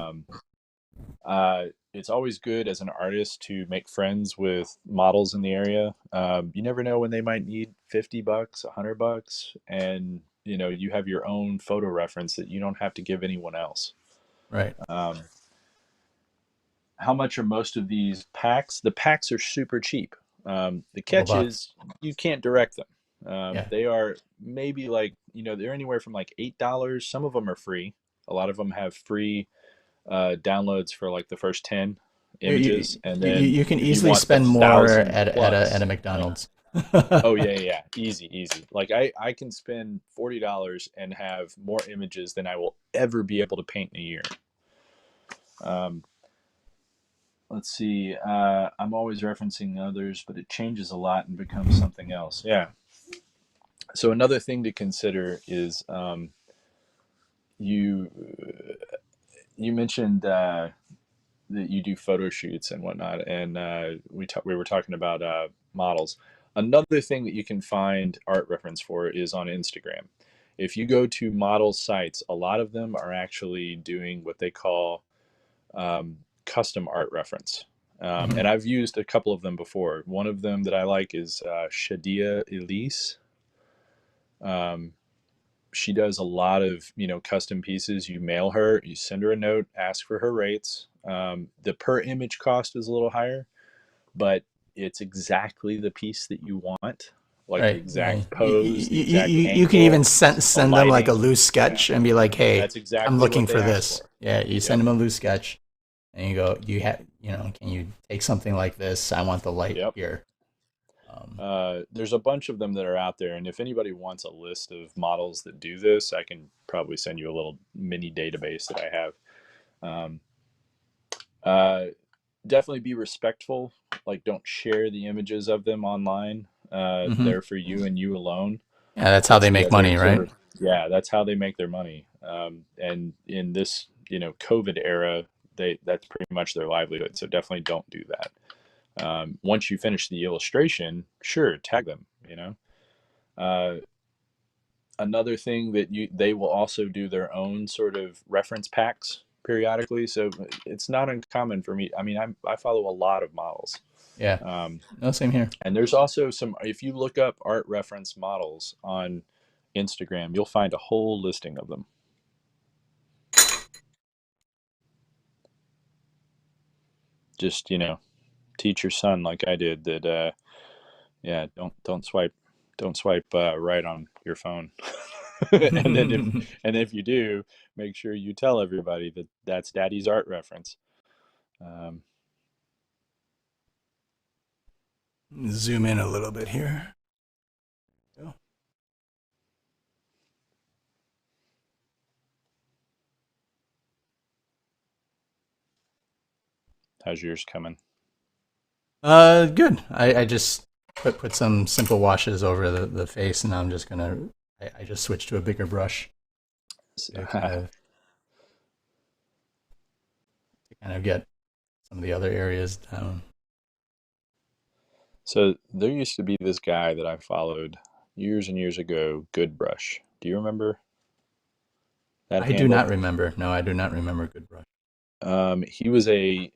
Um, it's always good as an artist to make friends with models in the area. You never know when they might need $50, $100, and you have your own photo reference that you don't have to give anyone else. Right, Um, how much are most of these packs? The packs are super cheap. The couple catch bucks. is you can't direct them. Yeah, They are maybe like they're anywhere from like $8. Some of them are free. A lot of them have free downloads for like the first 10 images, and then you can if you easily want the spend more 1,000 at a plus, yeah. McDonald's. Oh yeah, yeah, yeah. Easy, easy. Like I can spend $40 and have more images than I will ever be able to paint in a year. Um, let's see. I'm always referencing others, but it changes a lot and becomes something else. Yeah. So another thing to consider is you you mentioned that you do photo shoots and whatnot, and we were talking about models. Another thing that you can find art reference for is on Instagram. If you go to model sites, a lot of them are actually doing what they call custom art reference. Hmm. And I've used a couple of them before. One of them that I like is Shadia Elise. Um, she does a lot of custom pieces. You mail her, you send her a note, ask for her rates. The per image cost is a little higher, but it's exactly the piece that you want, like the Right. Yeah. exact pose, the exact You can even angle, the send them like a lighting. loose Yeah, sketch and be like, "Hey, that's I'm exactly looking what for they ask this." for. Yeah, you send Yep, them a loose sketch, and you go, can you take something like this? I want the light yep. here. Um, There's a bunch of them that are out there, and if anybody wants a list of models that do this, I can probably send you a little mini database that I have. Um, uh, Definitely be respectful. Like, don't share the images of them online. mhm. They're for you and you alone. Yeah, that's how That's they the make other money, right? sort of, yeah, that's how they make their money. And in this COVID era, that's pretty much their livelihood. So definitely don't do that. Once you finish the illustration, sure, tag them. Uh, Another thing that they will also do their own sort of reference packs periodically. So it's not uncommon for me. I mean, I follow a lot of models. Yeah. Um, No, same here. and there's also some, if you look up art reference models on Instagram, you'll find a whole listing of them. Just, teach your son like I did that, yeah, don't swipe right on your phone. and then if you do, make sure you tell everybody that that's daddy's art reference. Um, Zoom in a little bit here. how's yours coming? Good. I just put some simple washes over the face, and I'm just gonna. I just switched to a bigger brush to kind of get some of the other areas down. So there used to be this guy that I followed years and years ago, Goodbrush. Do you remember that I do not handle? remember. No, I do not remember good brush. He was a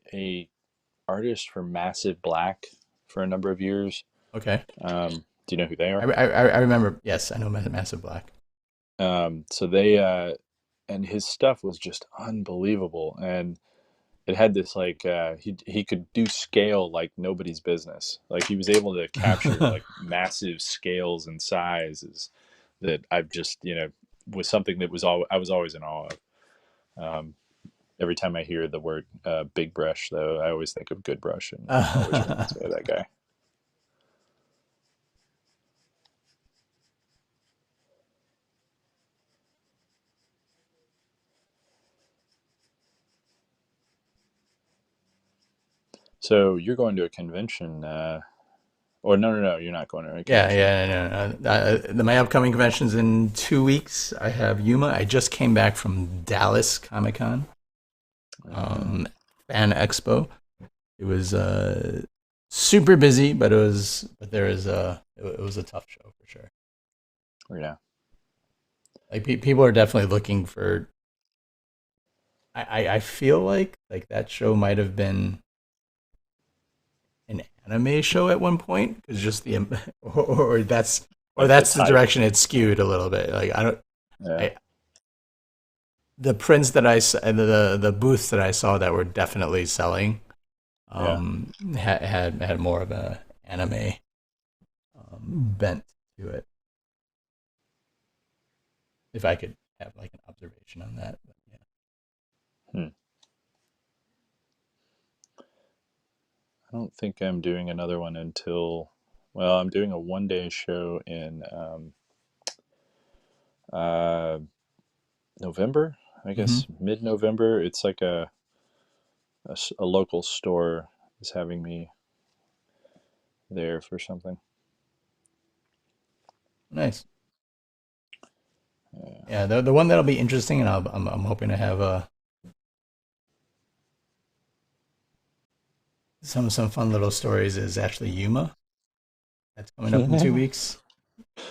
artist for Massive Black for a number of years. Okay. Do you know who they are? I remember. Yes, I know Massive Black. So they and his stuff was just unbelievable, and it had this like he could do scale like nobody's business. Like he was able to capture like massive scales and sizes that I've just was something that I was always in awe of. Every time I hear the word big brush, though, I always think of Good Brush, and it always reminds me of that guy. So you're going to a convention, or no, you're not going to a Yeah, convention. yeah, no, my upcoming convention's in 2 weeks. I have Yuma. I just came back from Dallas Comic Con, Uh, Fan Expo. It was super busy, but it was a tough show for sure. yeah. Like people are definitely looking for. I feel like that show might have been an anime show at one point because just the or that's or Like the that's the title. direction it skewed a little bit. Like I don't. Yeah, I, the prints that the booths that I saw that were definitely selling yeah. had more of a anime bent to it. If I could have like an observation on that, but yeah. Hmm. I don't think I'm doing another one until, well, I'm doing a 1 day show in uh, November, I Mm-hmm. guess mid-November. It's like a local store is having me there for something. Nice. Yeah. Yeah, the one that'll be interesting, and I'm hoping to have some fun little stories. Is actually Yuma. That's coming up in 2 weeks.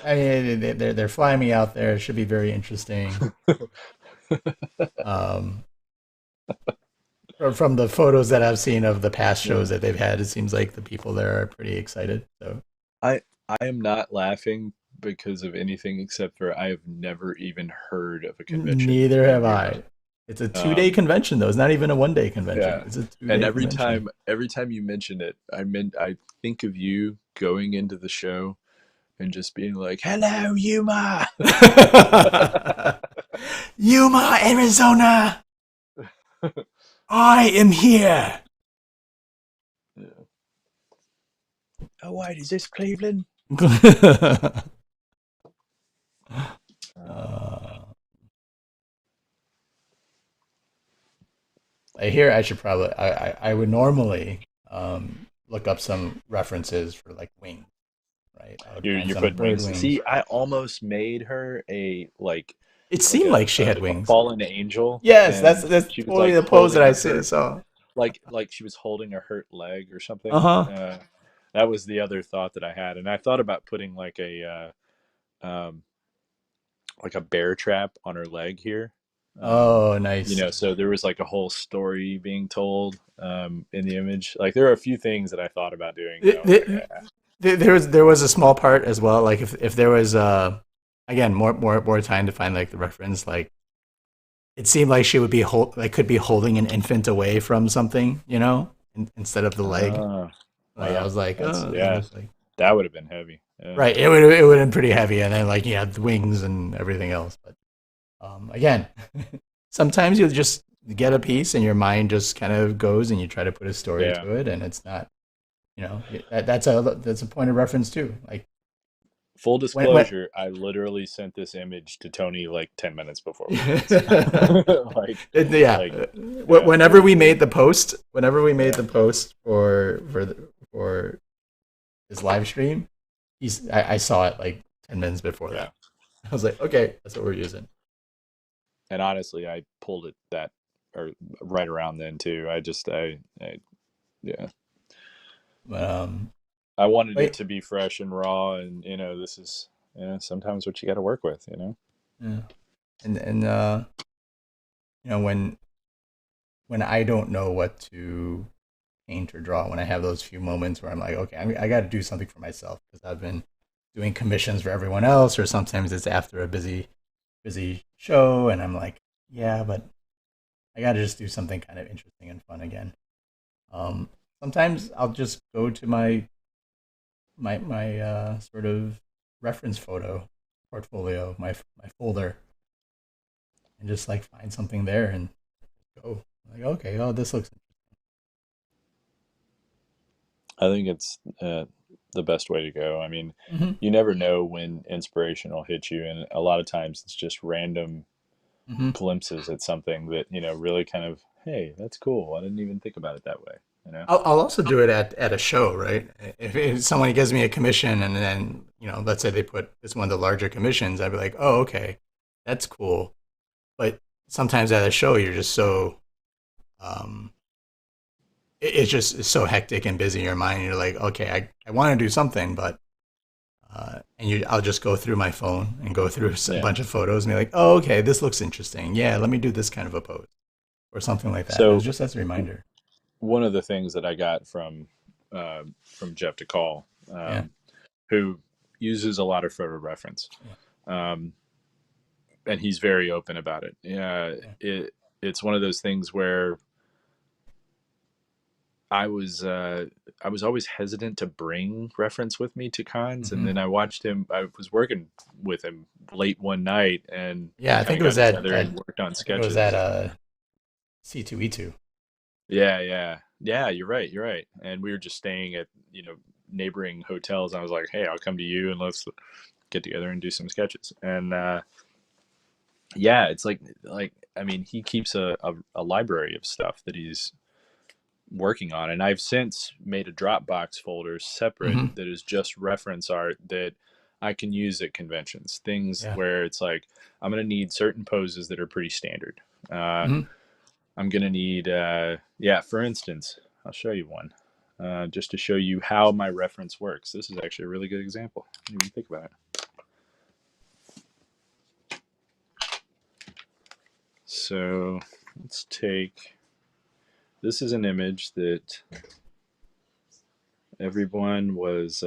They're flying me out there. It should be very interesting. Um, from the photos that I've seen of the past Yeah. shows that they've had, it seems like the people there are pretty excited. So I am not laughing because of anything except for I have never even heard of a convention neither in have Yuma. I. It's a 2 day Um, convention though. It's not even a 1 day convention. yeah, It's a two and day every convention. time every time you mention it, I think of you going into the show and just being like, "Hello, Yuma." Yuma, Arizona. I am here. Yeah. Oh wait, is this Cleveland? Um, uh, I hear I should probably I would normally look up some references for like wings, right? I would find you're some putting bird wings. wings. See, I almost made her a It like seemed like she had a wings. fallen angel, Yes, and that's she was totally like the pose that holding I a see, hurt, saw. like she was holding a hurt leg or Uh something. huh. That was the other thought that I had, and I thought about putting like um, like a bear trap on her leg here. Oh, nice. So there was like a whole story being told in the image. Like there are a few things that I thought about doing that I was like, There, there was a small part as well. Like if there was again more time to find like the reference. Like it seemed like she would be could be holding an infant away from something, instead of the leg. Like I wow, was like, that's oh, that yeah, looks like that would have been heavy. Yeah, right. It would have been pretty heavy, and then like you had the wings and everything else. But again, sometimes you just get a piece and your mind just kind of goes and you try to put a story yeah. to it, and it's not, that's a point of reference too. Like Full when disclosure, I literally sent this image to Tony like 10 minutes before we did this. like, yeah, like, yeah, whenever we made the post, yeah, for his live stream, I saw it like 10 minutes before yeah. that. I was like, okay, that's what we're using. And honestly, I pulled it that or right around then too. Yeah, But I wanted it wait, to be fresh and raw, and this is sometimes what you got to work with. yeah. And when I don't know what to paint or draw, when I have those few moments where I'm like, okay, I got to do something for myself because I've been doing commissions for everyone else, or sometimes it's after a busy show, and I'm like, yeah, but I got to just do something kind of interesting and fun again. Um, Sometimes I'll just go to my sort of reference photo portfolio, my folder, and just like find something there and go. Like, okay, oh, this looks. I think it's the best way to go. I mean, Mm-hmm, you never know when inspiration will hit you, and a lot of times it's just random mm-hmm. glimpses at something that really kind of, hey, that's cool. I didn't even think about it that way. I'll also do it at a show, right? If someone gives me a commission and then, let's say they put it's one of the larger commissions, I'd be like, oh, okay, that's cool. But sometimes at a show, you're just so, um, it's so hectic and busy in your mind. You're like, okay, I want to do something, but, I'll just go through my phone and go through a Yeah. bunch of photos and be like, oh, okay, this looks interesting. Yeah, let me do this kind of a pose or something like that. It's So just as a reminder. one of the things that I got from Jeff DeCall, Yeah. who uses a lot of photo reference, Yeah. um, and he's very open about it. Yeah, Yeah. it's one of those things where I was uh, I was always hesitant to bring reference with me to cons, and Mm-hmm. then I watched him. I was working with him late one night, and we Yeah, I kind think of it was got at, together and worked on I think it was at sketches. C2E2. Yeah, yeah, yeah. You're right. You're right. And we were just staying at neighboring hotels. And I was like, hey, I'll come to you and let's get together and do some sketches. And yeah, it's like I mean, he keeps a library of stuff that he's working on, and I've since made a Dropbox folder separate Mm-hmm. that is just reference art that I can use at conventions. Things Yeah. where it's like I'm gonna need certain poses that are pretty standard. Uh, Mm-hmm. I'm gonna need, yeah. For instance, I'll show you one, just to show you how my reference works. This is actually a really good example. I didn't even think about it. So let's take. This is an image that everyone was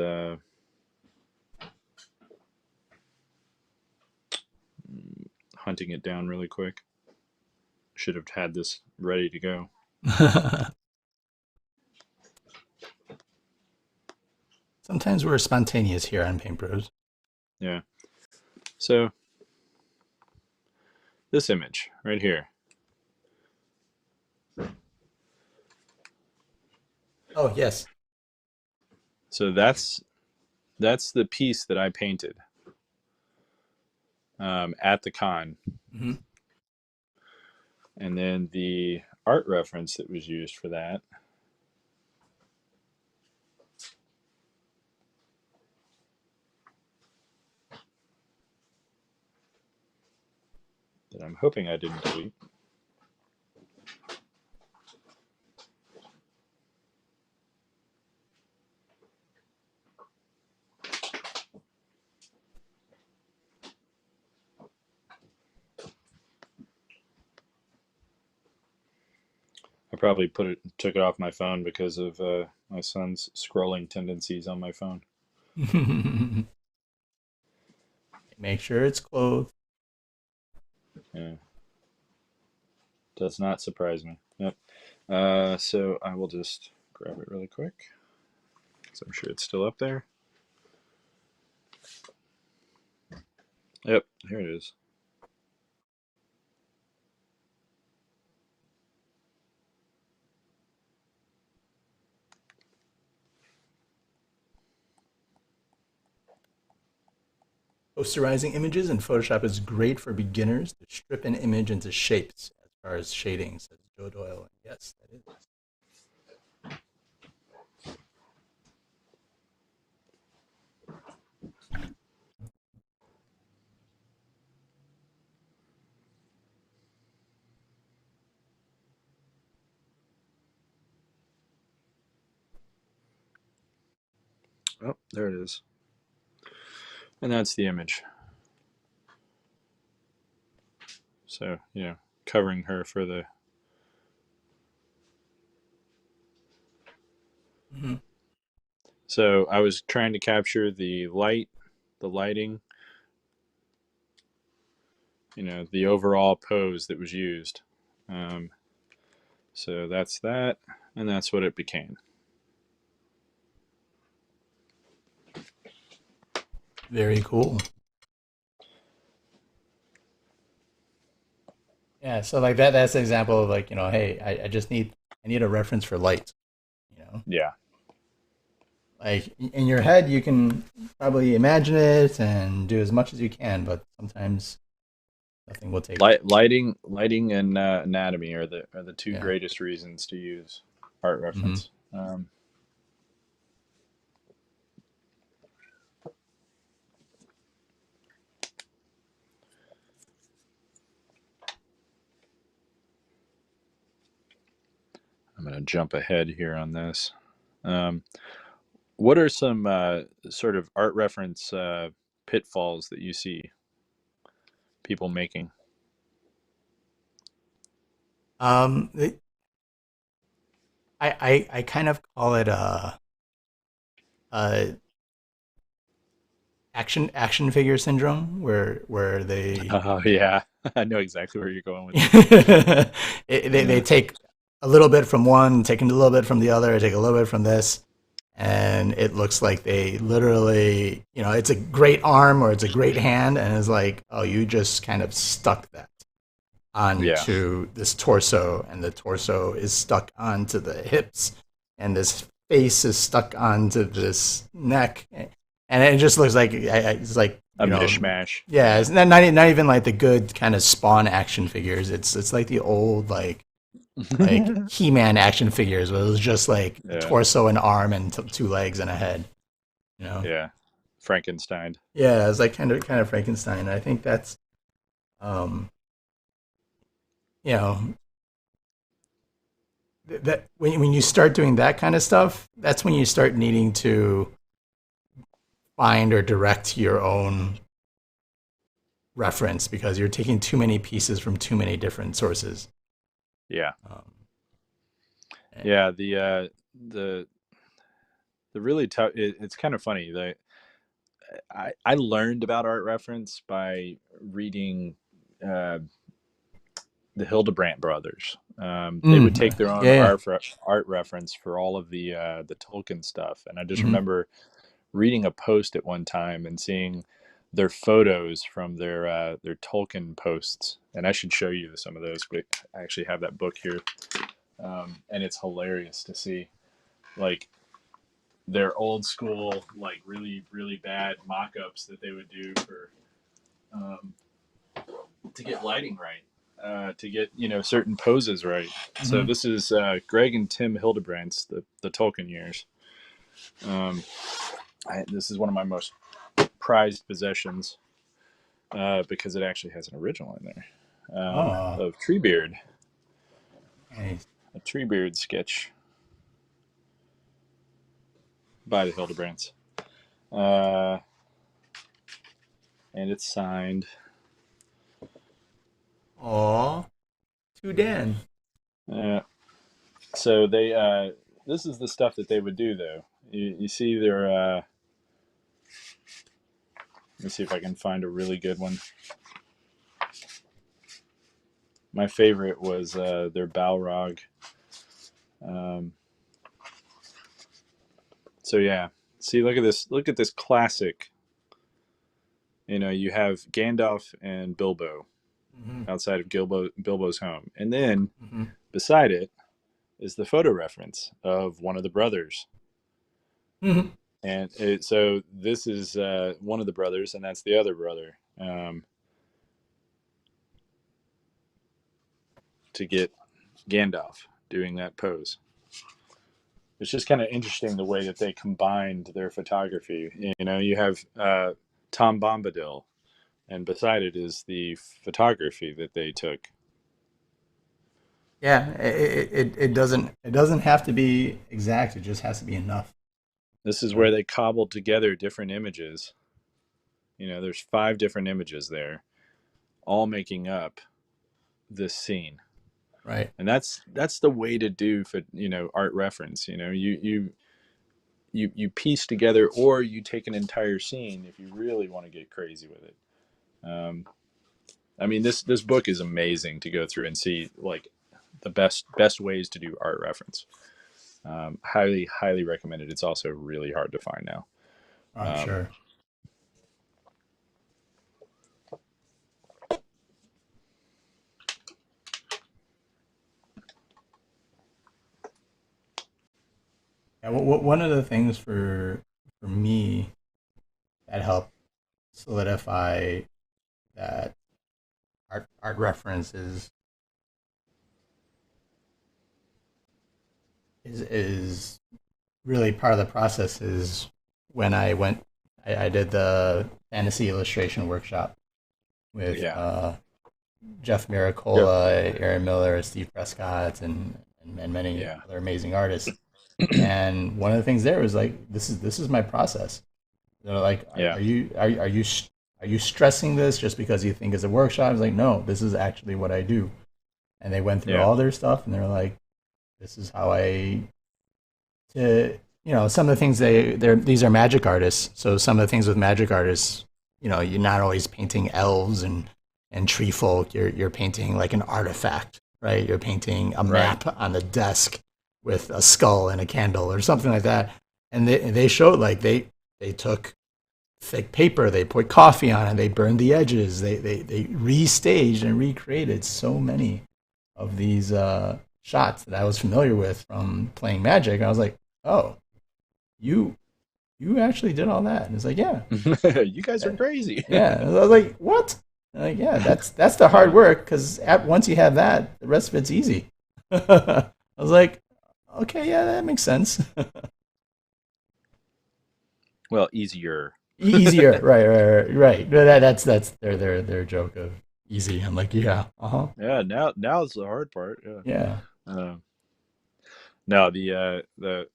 hunting it down really quick. Should have had this ready to go. Sometimes we're spontaneous here on Paint Bros. Yeah. So this image right here. Oh, yes. So that's the piece that I painted at the con, Mm-hmm. and then the art reference that was used for that that I'm hoping I didn't delete. I probably took it off my phone because of my son's scrolling tendencies on my phone. Make sure it's clothed. Yeah, does not surprise me. Yep. So I will just grab it really quick because I'm sure it's still up there. Yep, here it is. Posterizing images in Photoshop is great for beginners to strip an image into shapes as far as shading, says Joe Doyle. Yes, that is. Oh, there it is. And that's the image. So, covering her for the. Mhm. So I was trying to capture the light, the lighting, the overall pose that was used. Um, so that's that, and that's what it became. Very cool. Yeah, so like that's an example of like, hey, I need a reference for light, you know. Yeah. Like in your head you can probably imagine it and do as much as you can, but sometimes nothing will take. Lighting, and anatomy are the two Yeah. greatest reasons to use art Hmm. reference. I'm going to jump ahead here on this. Um, what are some sort of art reference pitfalls that you see people making? It, I kind of call it a action figure syndrome where they Oh yeah, I know exactly where you're going with this. they Yeah, take a little bit from one, take a little bit from the other, take a little bit from this, and it looks like they literally, it's a great arm or it's a great hand, and it's like, oh, you just kind of stuck that yeah, onto this torso, and the torso is stuck onto the hips, and this face is stuck onto this neck, and it just looks like it's like a mishmash. yeah, Yeah, it's not even like the good kind of Spawn action figures. It's like the old like He-Man action figures where it was just like a yeah, torso, an arm, and two legs and a head. You know? yeah. Frankenstein. Yeah, it's like kind of Frankenstein. I think that's um, you know that when you start doing that kind of stuff, that's when you start needing to find or direct your own reference because you're taking too many pieces from too many different sources. Yeah, Um, yeah. The the really tough. It's kind of funny that I learned about art reference by reading uh, the Hildebrandt brothers. They would take their own yeah, art reference for all of the Tolkien stuff, and I just yeah. remember reading a post at one time and seeing their photos from their Tolkien posts. And I should show you some of those. But I actually have that book here, and it's hilarious to see like their old school, like really really bad mock-ups that they would do for um, to get lighting right. To get certain poses right. So Hmm. this is Greg and Tim Hildebrandt's the Tolkien years. Um, this is one of my most prized possessions because it actually has an original in there Oh, of Treebeard, nice. a Treebeard sketch by the Hildebrands, uh, and it's signed. Aw, to Dan. Uh, So they this is the stuff that they would do though. You see their let me see if I can find a really good one. My favorite was their Balrog. Um, so yeah, see, look at this. Look at this classic. You know, you have Gandalf and Bilbo Hmm. outside of Bilbo's home, and then Hmm. beside it is the photo reference of one of the brothers. Hmm. And so this is one of the brothers, and that's the other brother. To get Gandalf doing that pose. It's just kind of interesting the way that they combined their photography. You know, you have Tom Bombadil, and beside it is the photography that they took. Yeah, it doesn't have to be exact. It just has to be enough. This is where Right. they cobbled together different images. You know, there's 5 different images there, all making up this scene. Right. And that's the way to do for art reference. You know, you piece together, or you take an entire scene if you really want to get crazy with it. Um, I mean, this book is amazing to go through and see like the best ways to do art reference. Highly recommend it. It's also really hard to find now. I'm Um, sure. Yeah, one of the things for me that helped solidify that art reference is really part of the process is when I did the fantasy illustration workshop with yeah, Jeff yep, Miracola, Aaron Miller, Steve Prescott, and many yeah, other amazing artists. And one of the things there was like, this is my process. They're like, yeah, are you stressing this just because you think it's a workshop? I was like, no, this is actually what I do. And they went through yeah, all their stuff, and they're like, this is how I to some of the things these are magic artists. So some of the things with magic artists, you're not always painting elves and tree folk. You're painting like an artifact, right? You're painting a right, map on the desk with a skull and a candle or something like that. And they showed like they took thick paper, they put coffee on it, they burned the edges, they restaged and recreated so many of these shots that I was familiar with from playing Magic. I was like, oh, you you actually did all that? And it's like, yeah, you guys are crazy. yeah. And I was like, what? And like, yeah, that's the hard uh, work because once you have that, the rest of it's easy. I was like, okay, yeah, that makes sense. well, easier. Easier, right. But that's their joke of easy. I'm like, yeah, uh huh, Yeah, now's the hard part. Yeah. yeah, Um, no, the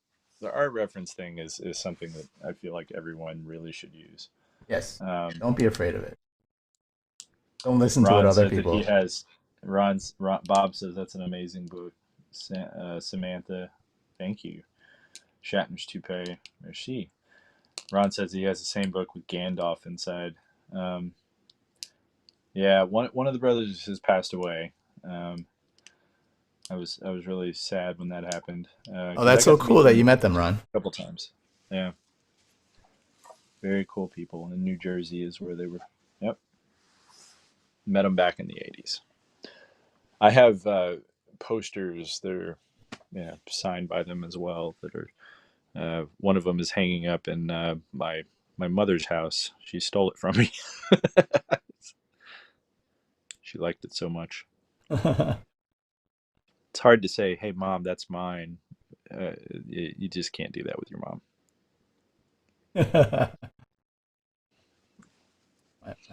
art reference thing is something that I feel like everyone really should use. yes. Um, Don't be afraid of it. Don't listen to what Ron other said that he people. has. Bob says that's an amazing book. Samantha, thank you. Shatner's toupee. Merci. Ron says he has the same book with Gandalf inside. Um, yeah, one of the brothers has passed away. Um, I was really sad when that happened Oh, because I that's so got to cool meet that them you met them, Ron. a couple times. Yeah, very cool people. And New Jersey is where they were. Yep, met them back in the '80s. I have posters that are signed by them as well. That are one of them is hanging up in my mother's house. She stole it from me. She liked it so much. It's hard to say, "Hey, mom, that's mine." You just can't do that with your mom.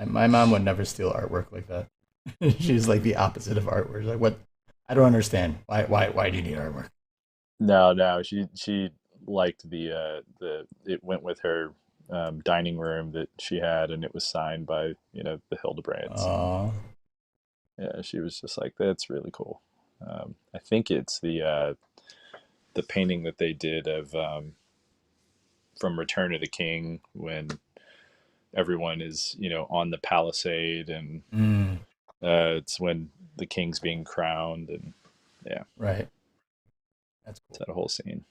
My mom would never steal artwork like that. She's like the opposite of artwork. Like, what? I don't understand. Why do you need artwork? No, no, she liked the it went with her dining room that she had, and it was signed by the Hildebrands, and Uh, yeah, she was just like, "That's really cool." I think it's the the painting that they did of from Return of the King when everyone is on the palisade, and Mm, it's when the king's being crowned, and yeah, right. That's it's cool. that whole scene.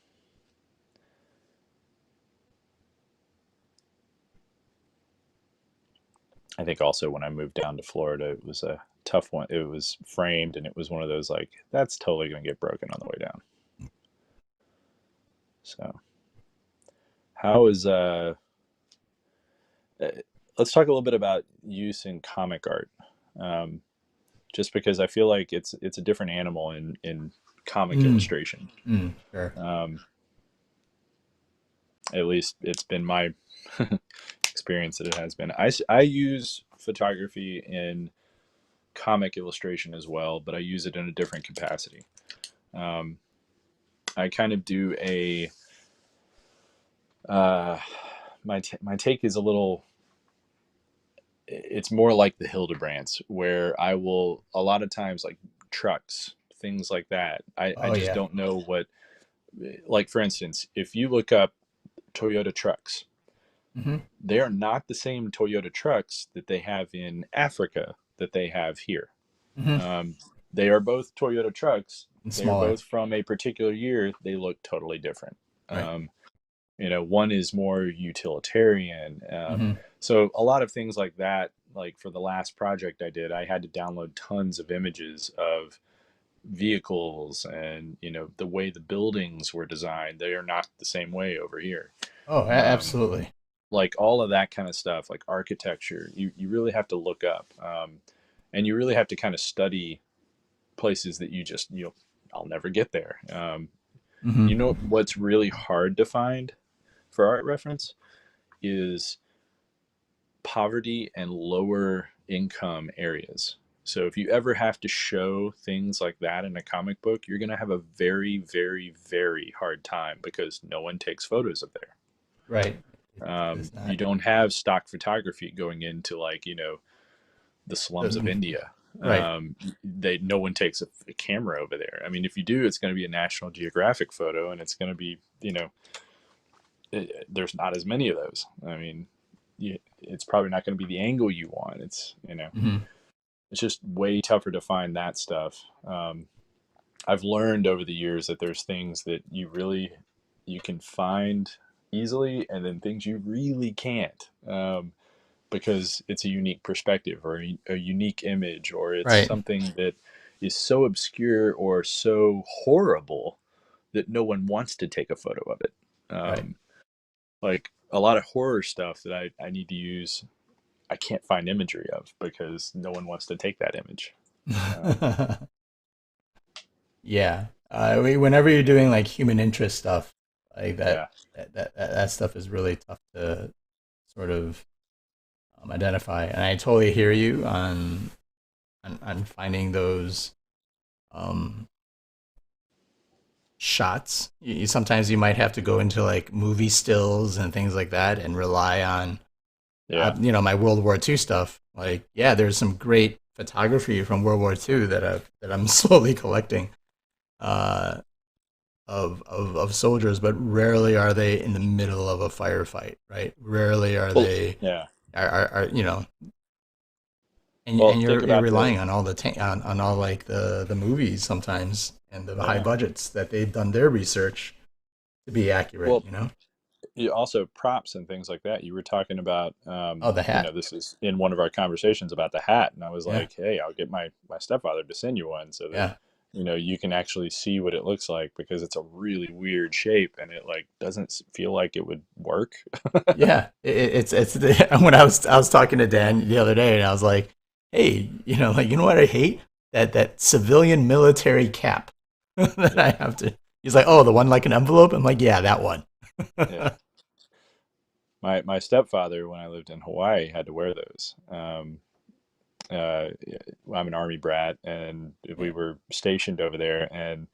I think also when I moved down to Florida, it was a tough one. It was framed, and it was one of those like that's totally going to get broken on the way down. So how is uh, let's talk a little bit about use in comic art. Um, just because I feel like it's a different animal in comic Mm, illustration. sure. Um, at least it's been my experience that it has been. I use photography in comic illustration as well, but I use it in a different capacity. Um, I kind of do a uh, my take is a little. It's more like the Hildebrands, where I will a lot of times like trucks, things like that. I Oh just yeah. don't know what. Like for instance, if you look up Toyota trucks, Hmm. they are not the same Toyota trucks that they have in Africa that they have here. Hmm. Um, they are both Toyota trucks. And They are smaller. both from a particular year. They look totally different. Right. Um, one is more utilitarian. Hmm. So a lot of things like that. Like for the last project I did, I had to download tons of images of vehicles and the way the buildings were designed. They are not the same way over here. Oh, Um, absolutely. like all of that kind of stuff, like architecture, you really have to look up, and you really have to kind of study places that I'll never get there. Hmm. What's really hard to find for art reference is poverty and lower income areas. So if you ever have to show things like that in a comic book, you're going to have a very, very, very hard time because no one takes photos of there. Right. It's You not. don't have stock photography going into like the slums of The, India. right. They no one takes a camera over there. I mean, if you do, it's going to be a National Geographic photo, and it's going to be there's not as many of those. I mean, it's probably not going to be the angle you want. Hmm. It's just way tougher to find that stuff. I've learned over the years that there's things that you can find easily, and then things you really can't. Because it's a unique perspective or a unique image, or it's Right. something that is so obscure or so horrible that no one wants to take a photo of it. Right. Like a lot of horror stuff that I need to use, I can't find imagery of because no one wants to take that image. Um, Yeah. Whenever you're doing like human interest stuff like that, yeah, that stuff is really tough to sort of identify. And I totally hear you on finding those um, shots. Sometimes you might have to go into like movie stills and things like that and rely on, yeah. my World War II stuff. Like, yeah, there's some great photography from World War II that I'm slowly collecting. Uh, of soldiers, but rarely are they in the middle of a firefight, right? Rarely are Well, they yeah. are and Well, think you're about the relying on all on all like the movies sometimes and the high yeah. budgets that they've done their research to be accurate, Well, you know? also props and things like that. You were talking about, Oh, the hat. this is in one of our conversations about the hat, and I was Yeah. like, "Hey, I'll get my stepfather to send you one so that Yeah. you can actually see what it looks like because it's a really weird shape and it like doesn't feel like it would work." Yeah. It's when I was talking to Dan the other day and I was like, "Hey, like what I hate? That civilian military cap that I Yeah, have to." He's like, "Oh, the one like an envelope?" I'm like, "Yeah, that one." yeah. My stepfather, when I lived in Hawaii, had to wear those. I'm an army brat, and we Yeah. were stationed over there, and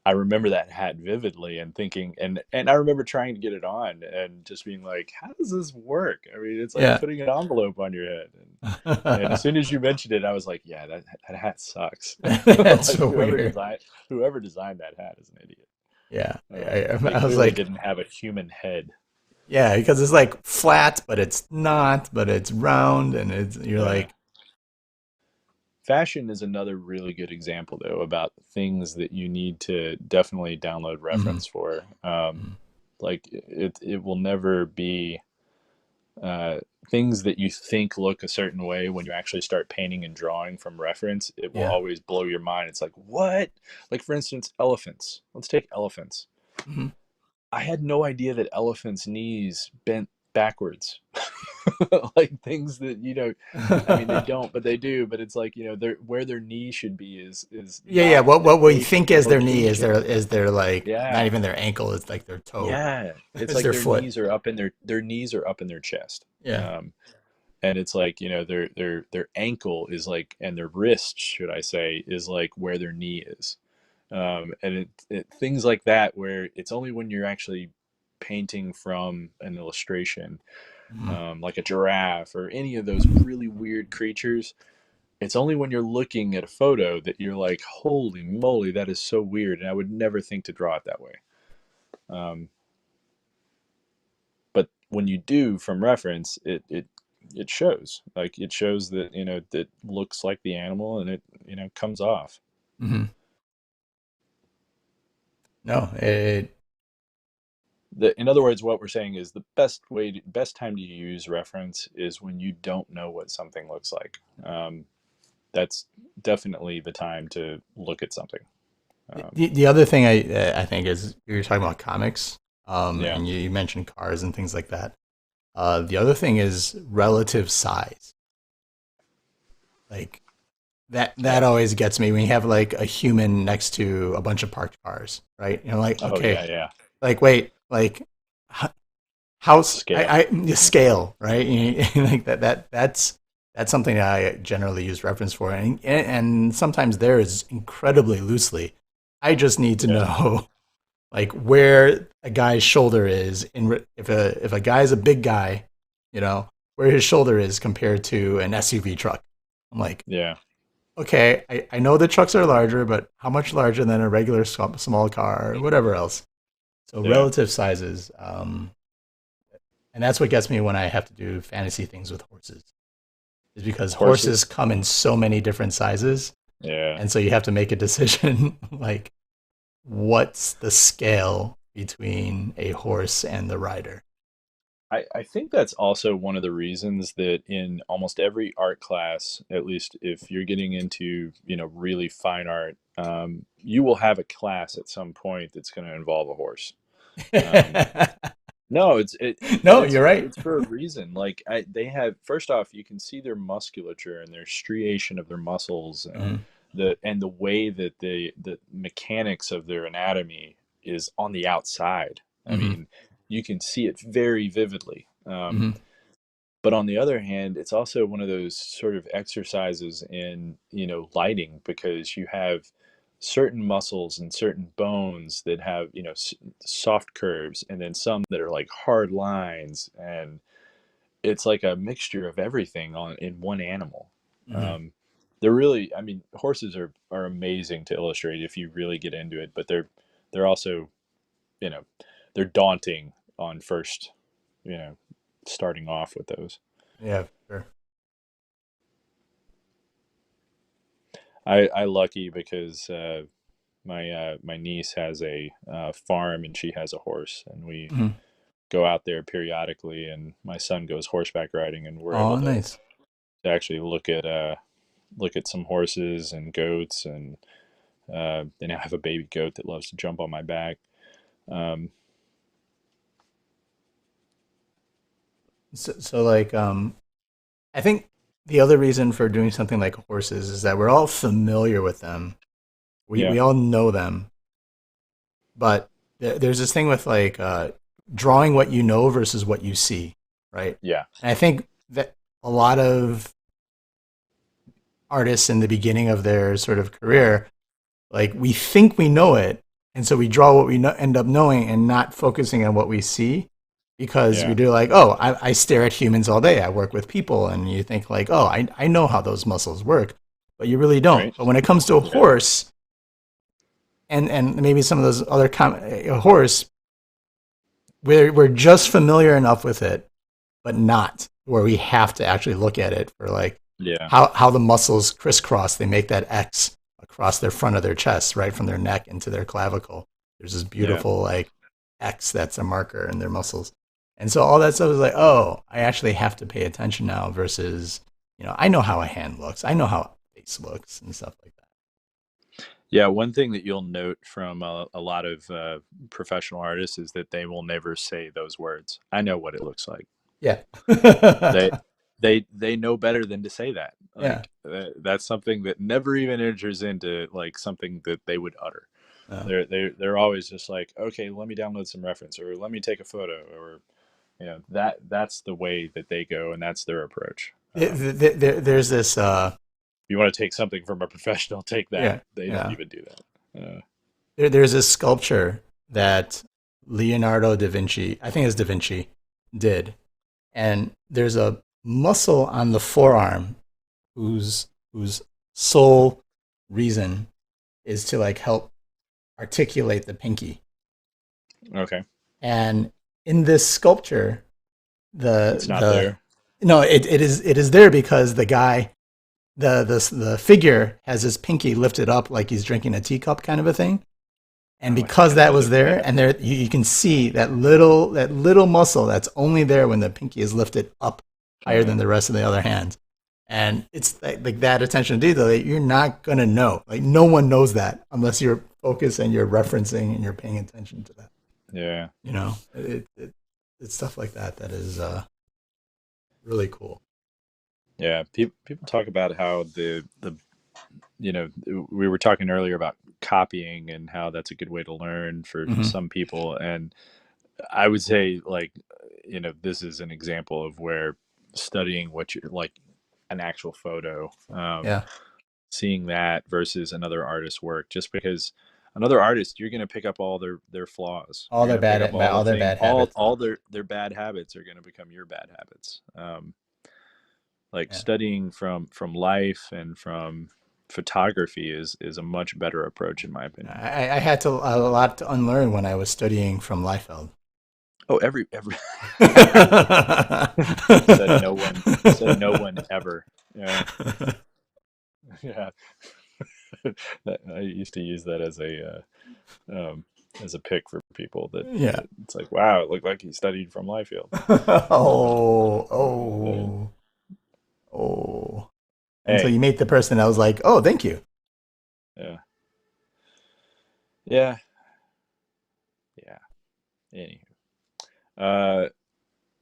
I remember that hat vividly and thinking, and I remember trying to get it on and just being like, how does this work? I mean, it's like Yeah. putting an envelope on your head. And as soon as you mentioned it, I was like, yeah, that hat sucks. That's Like so weird. whoever designed that hat is an idiot. Yeah. They I was clearly like, didn't have a human head. yeah, because it's like flat, but it's not, but it's round, and you're Yeah. like, Fashion is another really good example, though, about things that you need to definitely download mhm, reference for. mhm. Like it will never be uh, things that you think look a certain way when you actually start painting and drawing from reference. It will Yeah. always blow your mind. It's like, what? Like, for instance, elephants. Let's take elephants. Mhm. I had no idea that elephants' knees bent backwards. Like things that, I mean, they don't, but they do. But it's like, where their knee should be is Yeah, yeah. not What we based think on is their knee location. is their like not Yeah, even their ankle, it's like their toe. yeah. It's It's like their foot. their knees are up in their chest. Yeah. Um, and it's like, their ankle is like, and their wrist, should I say, is like where their knee is. And things like that, where it's only when you're actually painting from an illustration, Mhm. like a giraffe or any of those really weird creatures. It's only when you're looking at a photo that you're like, holy moly, that is so weird, and I would never think to draw it that way. um, but when you do from reference, it shows, like, it shows that, that looks like the animal, and it, comes off. Mhm. No, it In other words, what we're saying is the best time to use reference is when you don't know what something looks like. That's definitely the time to look at something. um, the other thing I think is you're talking about comics, yeah. and you mentioned cars and things like that. The other thing is relative size. Like that Yeah. always gets me when you have like a human next to a bunch of parked cars, right? You know, like Oh, okay, yeah, yeah. like wait, like house Scale. I scale, right? Like that's something that I generally use reference for, and sometimes there is incredibly loosely. I just need to Yeah. know like where a guy's shoulder is if a guy is a big guy, you know, where his shoulder is compared to an SUV truck. I'm like, Yeah. okay, I know the trucks are larger, but how much larger than a regular small car or whatever else? So Yeah. relative sizes, and that's what gets me when I have to do fantasy things with horses, is because horses Horses. come in so many different sizes, Yeah. and so you have to make a decision like what's the scale between a horse and the rider. I think that's also one of the reasons that in almost every art class, at least if you're getting into, really fine art, you will have a class at some point that's going to involve a horse. Um, no, and No, you're right. it's for a reason. Like, they have, first off, you can see their musculature and their striation of their muscles, and Mhm, the way that the mechanics of their anatomy is on the outside. I mhm, mean, you can see it very vividly. mhm, But on the other hand, it's also one of those sort of exercises in, lighting, because you have certain muscles and certain bones that have, soft curves, and then some that are like hard lines, and it's like a mixture of everything on in one animal. mhm. um, they're really, I mean, horses are amazing to illustrate if you really get into it, but they're also, you know they're daunting on first, you know starting off with those. Yeah, sure. I lucky because my niece has a farm, and she has a horse, and we Mhm. go out there periodically, and my son goes horseback riding, and we're able Oh, to nice. actually look at some horses and goats, and they now have a baby goat that loves to jump on my back. um, So like, I think the other reason for doing something like horses is that we're all familiar with them. yeah. We all know them, but there's this thing with like drawing what you know versus what you see, right? Yeah. And I think that a lot of artists in the beginning of their sort of career, like we think we know it, and so we draw what we end up knowing and not focusing on what we see because we Yeah. do like, oh, I stare at humans all day. I work with people, and you think like, oh, I know how those muscles work, but you really don't. Right. But when it comes to a Yeah. horse, and maybe some of those other horse, we're just familiar enough with it, but not where we have to actually look at it for like Yeah, how the muscles crisscross. They make that X across their front of their chest, right from their neck into their clavicle. There's this yeah, beautiful like X that's a marker in their muscles. And so all that stuff is like, oh, I actually have to pay attention now versus, I know how a hand looks. I know how a face looks and stuff like that. yeah. One thing that you'll note from a lot of professional artists is that they will never say those words. I know what it looks like. Yeah. They they know better than to say that. Yeah. Like that's something that never even enters into like something that they would utter. Uh, They're always just like, okay, let me download some reference, or let me take a photo, or that's the way that they go, and that's their approach. there's this, If you want to take something from a professional, take that. yeah, They don't yeah. even do that. There's this sculpture that Leonardo da Vinci, I think it's da Vinci, did. And there's a muscle on the forearm whose sole reason is to like help articulate the pinky. Okay, And in this sculpture, it's not the there. no, it is there because the guy, the figure has his pinky lifted up like he's drinking a teacup kind of a thing. And Oh, I because think I that know was that. there, and there you can see that little muscle that's only there when the pinky is lifted up higher Uh, than the rest of the other hand. And it's like that attention to detail that you're not gonna know. Like no one knows that unless you're focused and you're referencing and you're paying attention to that. yeah, It's stuff like that that is really cool. yeah. People talk about how the we were talking earlier about copying and how that's a good way to learn for Hmm. some people, and I would say like this is an example of where studying what you're like an actual photo, Yeah, seeing that versus another artist's work, just because another artist you're going to pick up all their flaws, all you're their going to pick bad up all the all their thing, bad habits. all their bad habits are going to become your bad habits. Like Yeah, studying from life and from photography is a much better approach in my opinion. I had to a lot to unlearn when I was studying from Liefeld. Oh, every said no one ever. Yeah, yeah. I used to use that as a pick for people that, Yeah. it's like, wow, it looked like he studied from Liefeld. Oh, Yeah. oh, oh. And so Hey, you meet the person that was like, oh, thank you. yeah, yeah, yeah. Anywho, uh,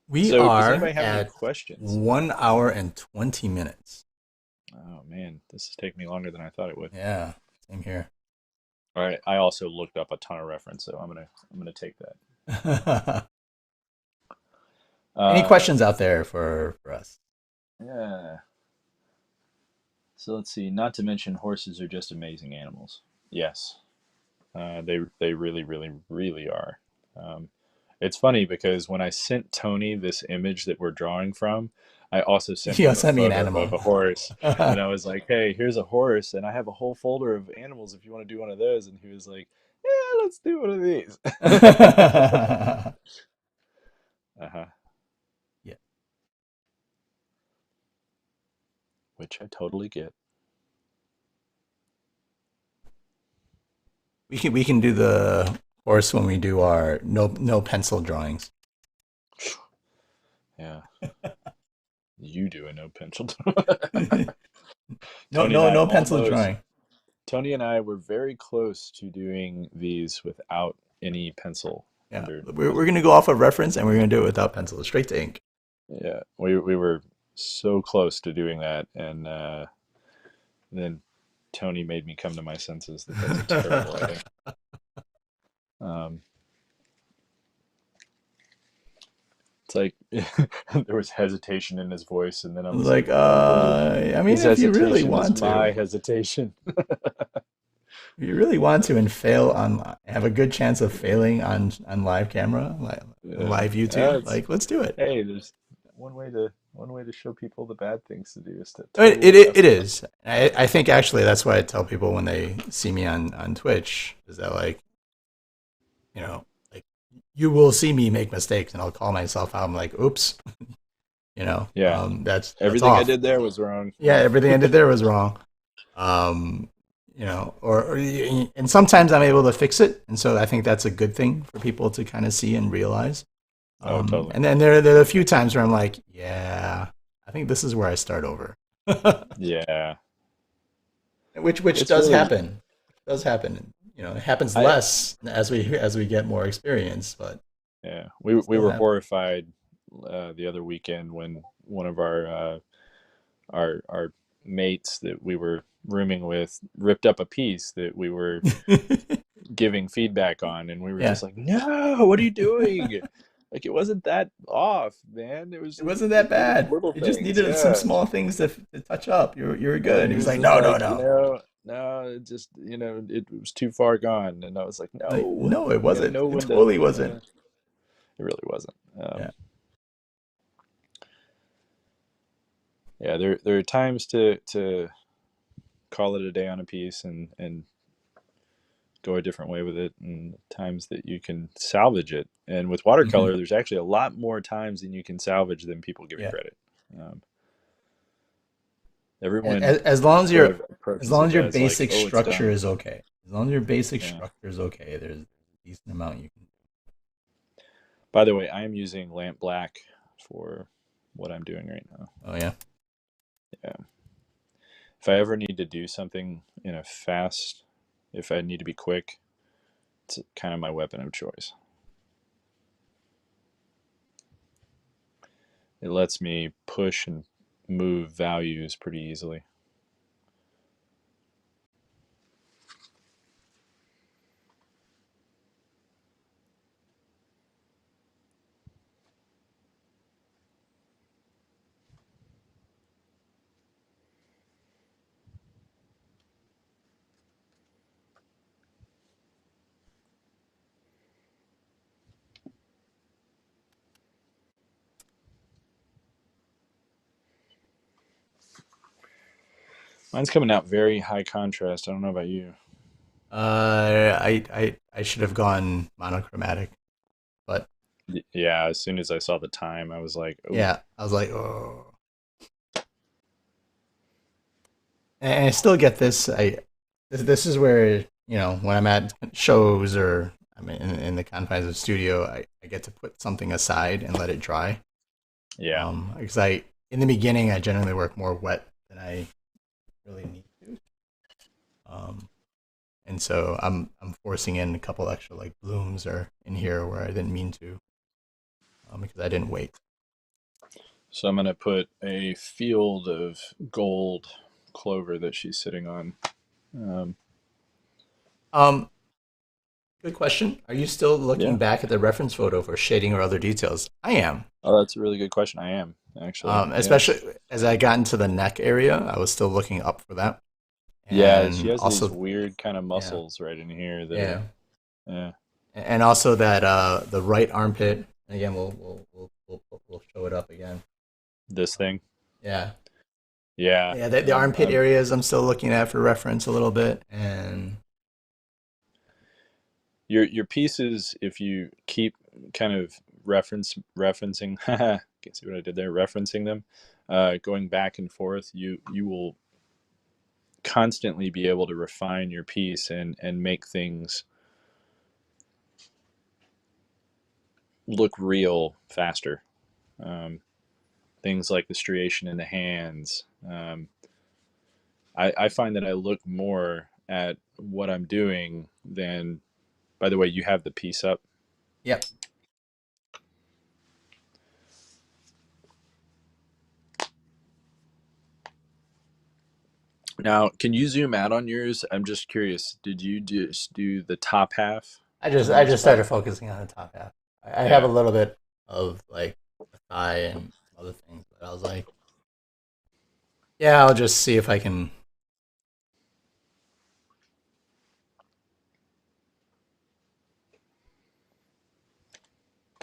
We so does are anybody have any at questions? 1 hour and 20 minutes. Oh man, this is taking me longer than I thought it would. Yeah, same here. All right, I also looked up a ton of reference, so I'm gonna take that. Any Uh, questions out there for us? yeah. So let's see. Not to mention, horses are just amazing animals. Yes, they really, really, really are. Um, it's funny because when I sent Tony this image that we're drawing from, I also sent You him a sent me an photo animal. of a horse, and I was like, "Hey, here's a horse, and I have a whole folder of animals if you want to do one of those." And he was like, "Yeah, let's do one of these." Uh-huh. Yeah, Which I totally get. we can do the horse when we do our no pencil drawings. Yeah, you do a no pencil. No, Tony and no, I no pencil almost drawing. Tony and I were very close to doing these without any pencil Yeah, under. we're gonna go off of reference and we're gonna do it without pencil, straight to ink. Yeah, we were so close to doing that, and then Tony made me come to my senses that that's a terrible idea. Um, it's like there was hesitation in his voice, and then I I was was like, like, "No, I mean, his if you really hesitation is want to, my hesitation." if you really want to, and fail on, have a good chance of failing on live camera, Yeah, live yeah, YouTube, it's like let's do it. hey, one way to show people the bad things to do is to It, totally it, mess it them up. is. I think actually that's what I tell people when they see me on Twitch is that like, you know, like you will see me make mistakes and I'll call myself out. I'm like, oops, Yeah, that's everything I off. did there was wrong. Yeah, everything I did there was wrong. Um, and sometimes I'm able to fix it. And so I think that's a good thing for people to kind of see and realize. Oh, totally. And then there are a few times where I'm like, yeah, I think this is where I start over. Yeah, Which it's does really. happen. Does happen. It happens I less as we get more experience, but Yeah, we still were happen. horrified the other weekend when one of our mates that we were rooming with ripped up a piece that we were giving feedback on, and we were Yeah. just like, "No, what are you doing? Like, it wasn't that off, man. It was It just wasn't that bad. little It just things." needed some Yeah, small things to touch up. You're and good. he He was was like, just no, no, like, no. no, it just it was too far gone, and I was like, Like, no, no, it you got to wasn't. know It when to. totally wasn't. It really wasn't. Yeah. Yeah, there are times to call it a day on a piece and go a different way with it, and times that you can salvage it. And with Hmm. watercolor, there's actually a lot more times than you can salvage than people give it Yeah. credit. Um, everyone As long as sort your of as approaches long it as your as like, basic oh, it's structure done. is okay. As long as your basic Yeah. structure is okay, there's a decent amount you can By the way, I am using lamp black for what I'm doing right now. do. Oh yeah. Yeah. If I ever need to do something in a fast, if I need to be quick, it's kind of my weapon of choice. It lets me push and move values pretty easily. Mine's coming out very high contrast. I don't know about you. I should have gone monochromatic, but Yeah, as soon as I saw the time, I was like, oh, yeah, I was like, oh. And I still get this. This is where when I'm at shows or I'm in the confines of the studio, I get to put something aside and let it dry. yeah. Because in the beginning I generally work more wet than I really need to. Um, and so I'm forcing in a couple extra like blooms or in here where I didn't mean to, because I didn't wait. So I'm going to put a field of gold clover that she's sitting on. Um, Um, Good question. Are you still looking yeah. back at the reference photo for shading or other details? I am. Oh, that's a really good question. I am, actually. Yeah. Especially as I got into the neck area, I was still looking up for that. Yeah, she And has these also, weird kind of yeah, muscles right in here that yeah. are, yeah. And also that the right armpit. Again, we'll show it up again. This thing. Yeah, Yeah. yeah. The armpit areas I'm still looking at for reference a little bit, and Your pieces, if you keep kind of referencing, can see what I did there, referencing them, going back and forth, you will constantly be able to refine your piece and make things look real faster. Um, Things like the striation in the hands. I find that I look more at what I'm doing than. By the way, you have the piece up. yep. Now, can you zoom out on yours? I'm just curious. Did you just do the top half for the I most just part? started focusing on the top half. I have a Yeah. little bit of like the thigh and other things, but I was like, yeah, I'll just see if I can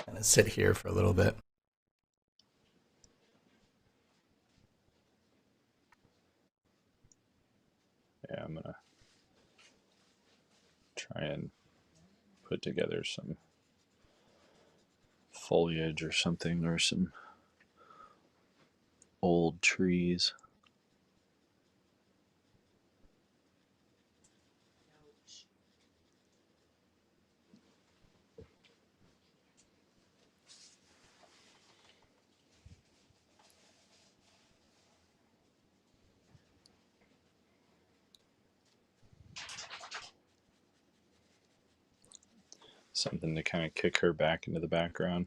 kind of sit here for a little bit. Yeah, I'm gonna try and put together some foliage or something, or some old trees. Something to kind of kick her back into the background.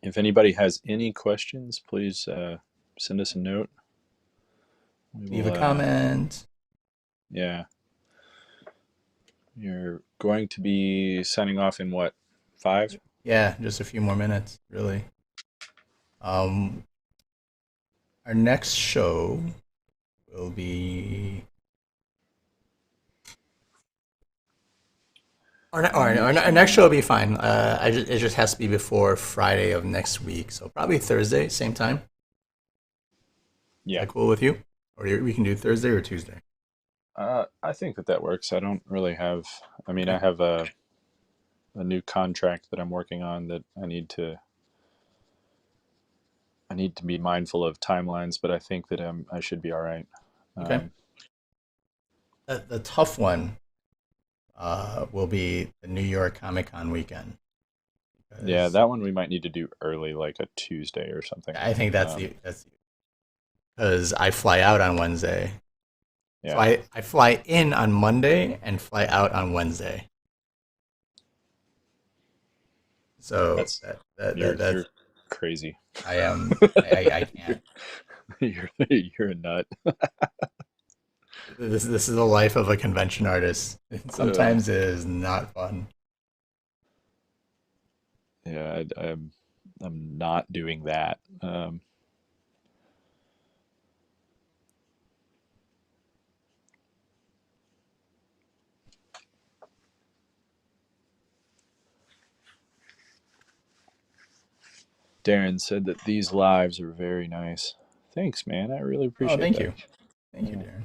If anybody has any questions, please send us a note. We Leave will, a comment. yeah. You're going to be signing off in what, 5? Yeah, just a few more minutes, really. Um, our next show will be our next show will be fine. It just has to be before Friday of next week, so probably Thursday, same time. Is Yeah. that cool with you? Or we can do Thursday or Tuesday. I think that works. I don't really have. I mean, Okay. I have a new contract that I'm working on that I need to be mindful of timelines, but I think that I should be all right. Okay. The tough one will be the New York Comic Con weekend. Yeah, Because that one we might need to do early, like a Tuesday or something. I think that's because I fly out on Wednesday. So Yeah, I fly in on Monday and fly out on Wednesday. So that's that's you're crazy. I am I can't. You're a nut. This is the life of a convention artist. Uh, Sometimes it is not fun. yeah, I'm not doing that. Darren said that these lives are very nice. Thanks, man. I really Oh, appreciate thank that. you. Thank you, Yeah. Darren.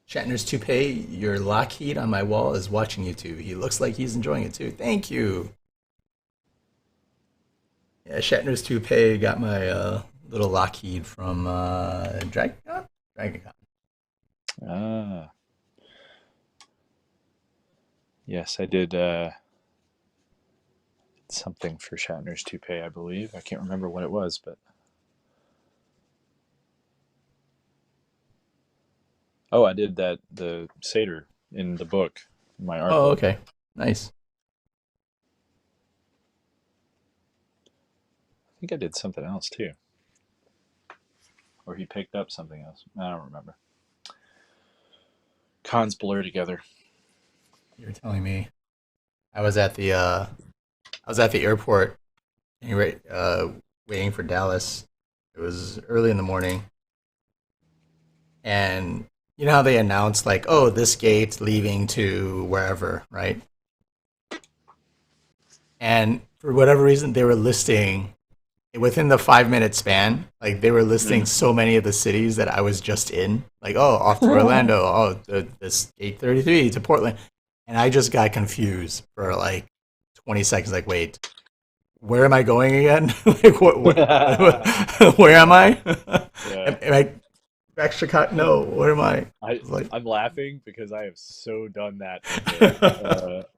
Shatner's toupee, your Lockheed on my wall is watching you too. He looks like he's enjoying it too. Thank you. Yeah, Shatner's toupee got my little Lockheed from DragonCon? DragonCon. Ah, yes, I did something for Shatner's toupee, I believe. I can't remember what it was, but oh, I did the satyr in the book, in my art Oh, book. okay. Nice. I think I did something else too, or he picked up something else. I don't remember. Cons blur together. You're telling me. I was at the airport waiting for Dallas. It was early in the morning, and you know how they announced like, oh, this gate leaving to wherever, right? And for whatever reason, they were listing within the 5 minute span. Like they were listing Mm. so many of the cities that I was just in. Like, oh, off to Orlando. Oh, this gate 33 to Portland, and I just got confused for like 20 seconds. Like, wait, where am I going again? Like, where am I? Yeah. Am I back to Chicago? No, where am I? I'm laughing because I have so done that today,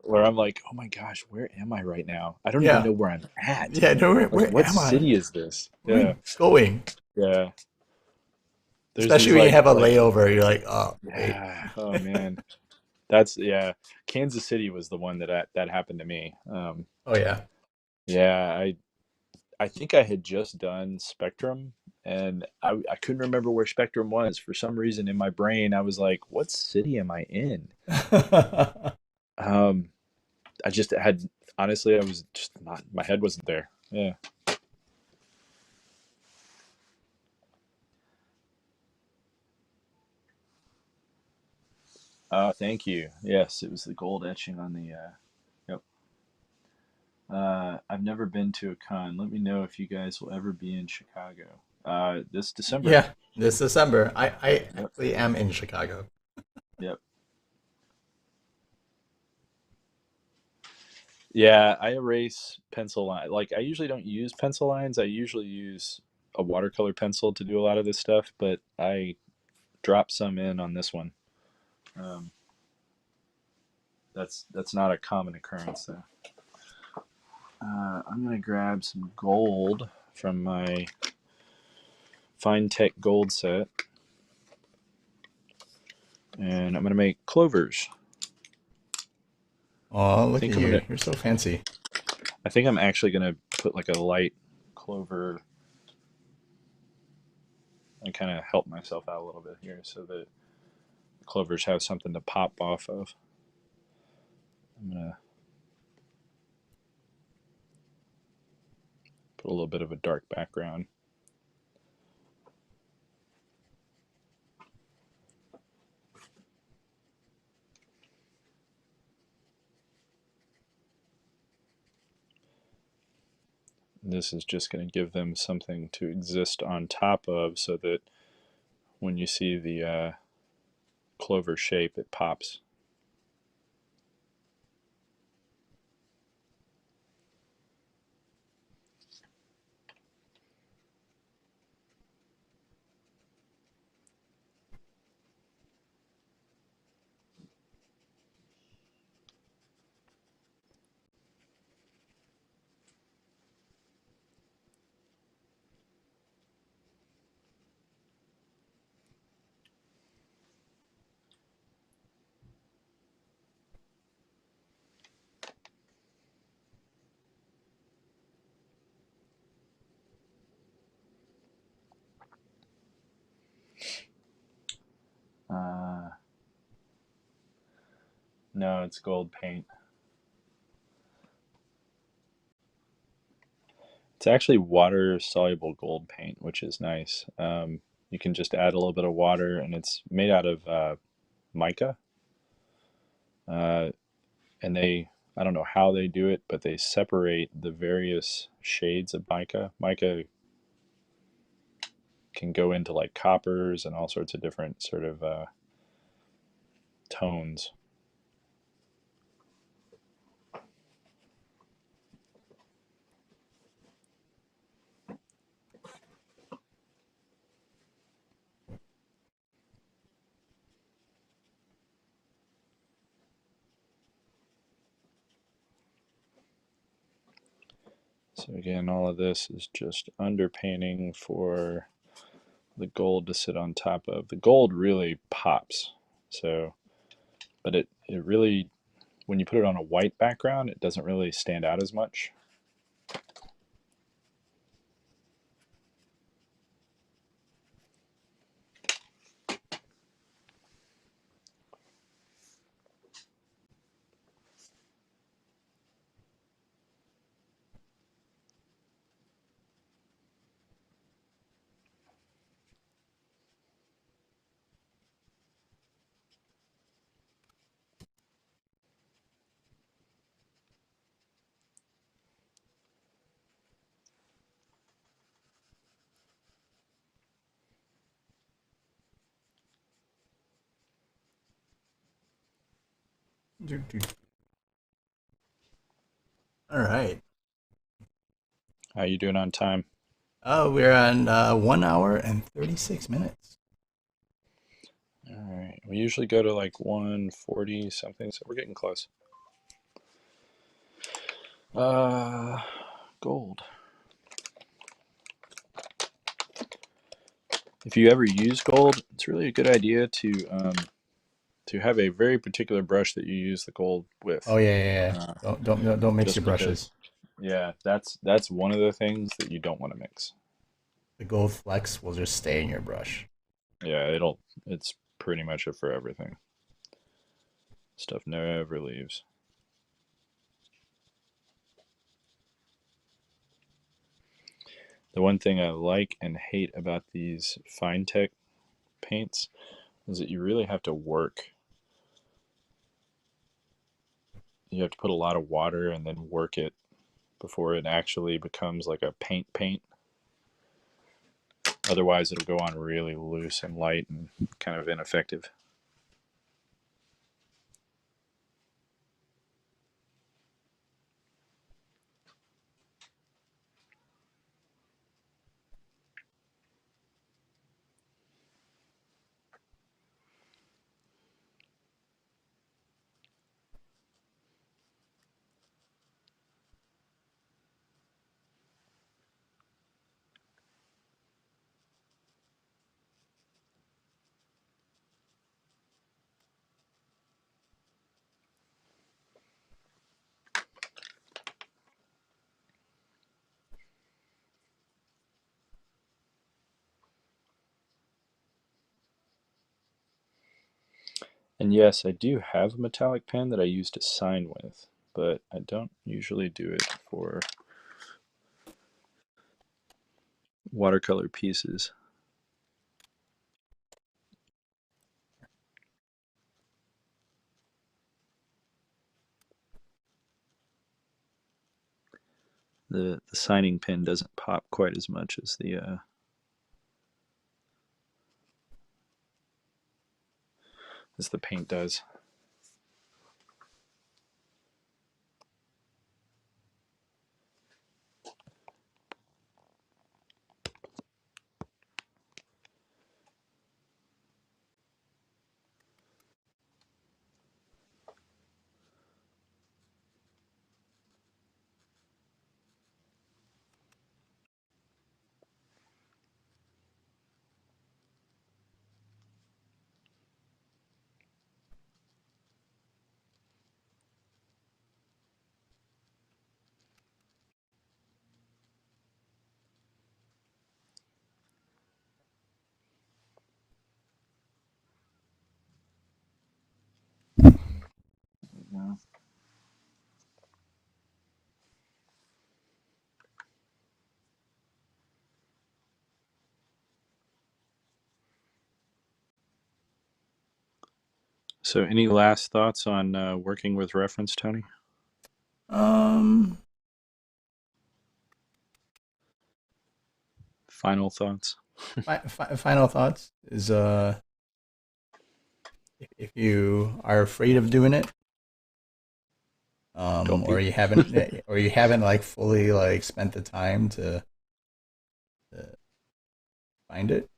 where I'm like, oh my gosh, where am I right now? I don't even Yeah, know where I'm at. yeah. No, Like, where what am I? city is this? Where am Yeah, I going? yeah. There's Especially these when you have a like layover, you're like, oh, wait. yeah. Oh man, that's yeah. Kansas City was the one that happened to me. Oh, yeah. Yeah, I think I had just done Spectrum, and I couldn't remember where Spectrum was. For some reason in my brain, I was like, what city am I in? Um, I just had, honestly, I was just not, my head wasn't there. Yeah. Thank you. Yes, it was the gold etching on the, yep. I've never been to a con. Let me know if you guys will ever be in Chicago. This December. Yeah, this December. I Yep. actually am in Chicago. Yep. Yeah, I erase pencil line. Like I usually don't use pencil lines. I usually use a watercolor pencil to do a lot of this stuff, but I dropped some in on this one. Um, that's not a common occurrence though. I'm gonna grab some gold from my Fine Tech gold set, and I'm gonna make clovers. Oh, I look at think I'm you. gonna. You're so fancy. I think I'm actually gonna put like a light clover and kind of help myself out a little bit here, so that the clovers have something to pop off of. I'm gonna put a little bit of a dark background. This is just going to give them something to exist on top of so that when you see the clover shape, it pops. Uh, no, it's gold paint. It's actually water soluble gold paint, which is nice. You can just add a little bit of water, and it's made out of mica. Uh, and I don't know how they do it, but they separate the various shades of mica. Mica can go into like coppers and all sorts of different sort of tones. So again, all of this is just underpainting for the gold to sit on top of. The gold really pops. So, but it really, when you put it on a white background, it doesn't really stand out as much. All right. How you doing on time? We're on 1 hour and 36 minutes. All right. We usually go to like 140 something, so we're getting close. Uh, Gold. If you ever use gold, it's really a good idea to have a very particular brush that you use the gold with. Oh yeah, yeah, yeah. Uh, Don't mix your just brushes. because, yeah, that's one of the things that you don't want to mix. The gold flecks will just stay in your brush. Yeah, it's pretty much a forever thing. Stuff never leaves. The one thing I like and hate about these fine tech paints is that you really have to work. You have to put a lot of water and then work it before it actually becomes like a paint. Otherwise, it'll go on really loose and light and kind of ineffective. And yes, I do have a metallic pen that I use to sign with, but I don't usually do it for watercolor pieces. The signing pen doesn't pop quite as much as the paint does. Yeah. So, any last thoughts on working with reference, Tony? Um, Final thoughts? Final thoughts is if you are afraid of doing it, Don't or be. you haven't like fully like spent the time to find it,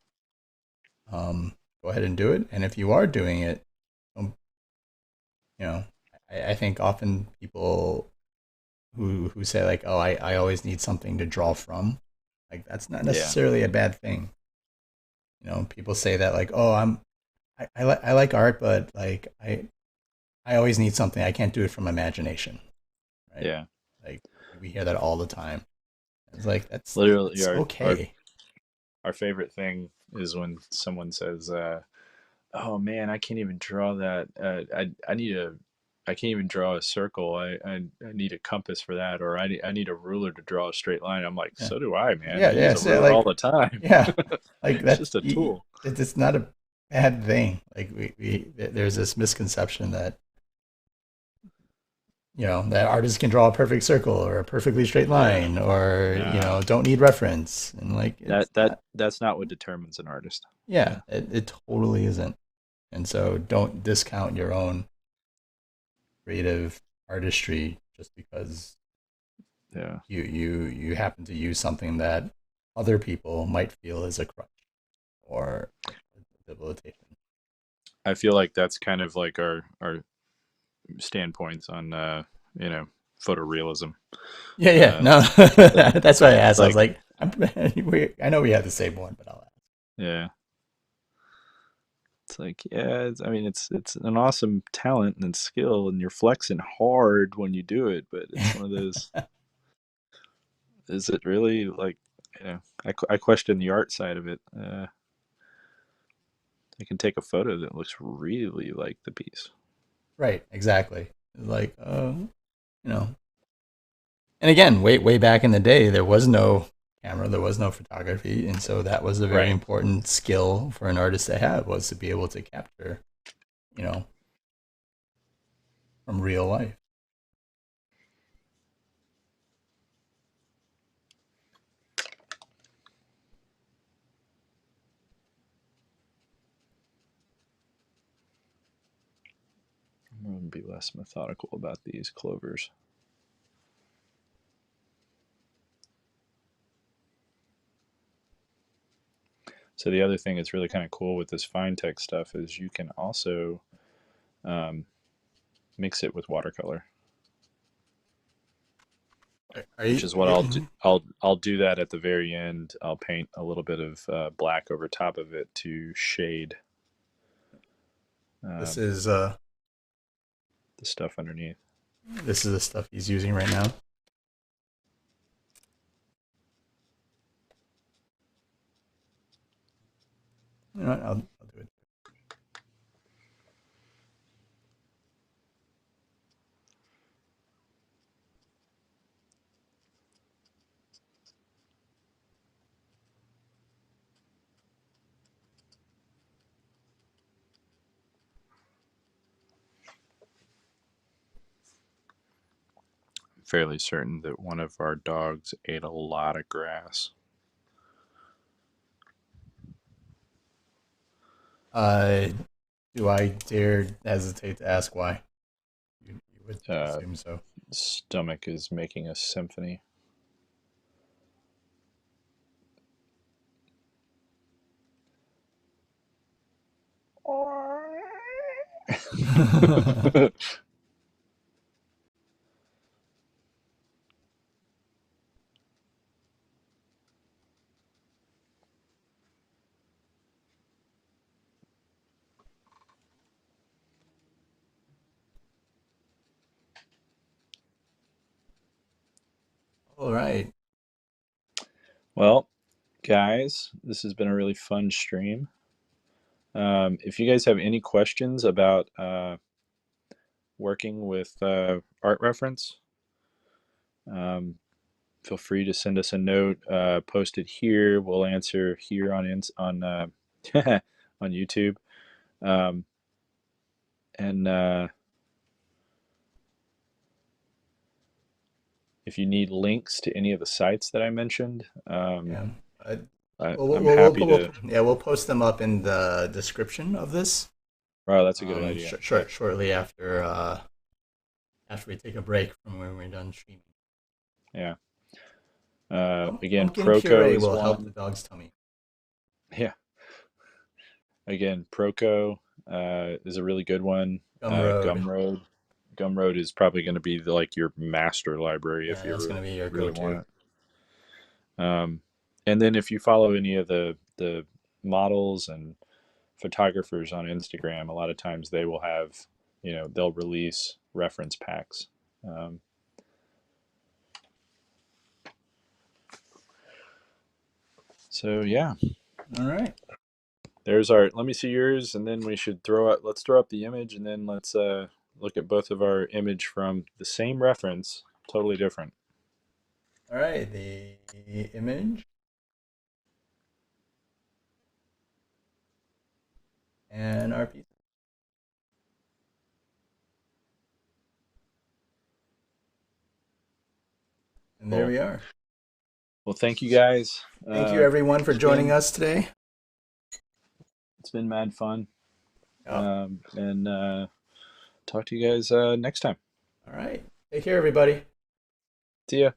go ahead and do it. And if you are doing it, um, you know, I think often people who say like, oh, I always need something to draw from, like that's not Yeah, necessarily a bad thing. You know, people say that like, oh, I like art, but like I always need something. I can't do it from imagination, right? yeah. Like we hear that all the time. It's like Literally, that's okay. our favorite thing is when someone says, "Oh man, I can't even draw that. I can't even draw a circle. I need a compass for that, or I need a ruler to draw a straight line." I'm like, Yeah, so do I, man. yeah, I use yeah. a So ruler all like, the time. yeah, like It's just a tool. it's not a bad thing. Like there's this misconception that that artists can draw a perfect circle or a perfectly straight Yeah. line or No, don't need reference, and like it's not. that's not what determines an artist. Yeah, Yeah, it totally isn't. And so don't discount your own creative artistry just because yeah. you happen to use something that other people might feel is a crutch or a debilitation. I feel like that's kind of like our standpoints on photorealism. Yeah, yeah. Uh, No, like that's why I asked. I was like like, I know we have the same one, but I'll ask. yeah, It's like, yeah, I mean, it's an awesome talent and skill, and you're flexing hard when you do it. But it's one of those. Is it really like, I question the art side of it. I can take a photo that looks really like the piece. Right, exactly. Like, you know, and again, way back in the day, there was no camera, there was no photography, and so that was a very Right. important skill for an artist to have, was to be able to capture, you know, from real life. I'm going to be less methodical about these clovers. So the other thing that's really kind of cool with this Finetec stuff is you can also um, mix it with watercolor, Are which you? is what I'll do. I'll do that at the very end. I'll paint a little bit of black over top of it to shade This um, is the stuff underneath. this is the stuff he's using right now. You know what? I'll do it. I'm fairly certain that one of our dogs ate a lot of grass. Uh, do I dare hesitate to ask why? You would Uh, assume so. Stomach is making a symphony. All right. Well, guys, this has been a really fun stream. If you guys have any questions about working with art reference, um, feel free to send us a note. Post it here. We'll answer here on on YouTube. Um, and if you need links to any of the sites that I mentioned, Yeah. I, I'm happy to. yeah, we'll post them up in the description of this. Wow, that's a good idea. Shortly after after we take a break from when we're done streaming. Yeah. Again, Pumpkin Proco puree is will help the one. dog's tummy. Yeah. Again, Proco is a really good one. Gumroad. Gumroad is probably going to be like your master library Yeah, if you that's ever gonna be your really go-to. want it. And then if you follow any of the models and photographers on Instagram, a lot of times they will have, they'll release reference packs. Um, so yeah, All right. there's our. Let me see yours, and then we should throw up. Let's throw up the image, and then let's look at both of our image from the same reference, totally different. All right. The image and our piece. And there Cool. we are. Well, thank you guys. Thank you everyone for joining us today. It's been mad fun. Oh, And talk to you guys next time. all right. Take care, everybody. See ya.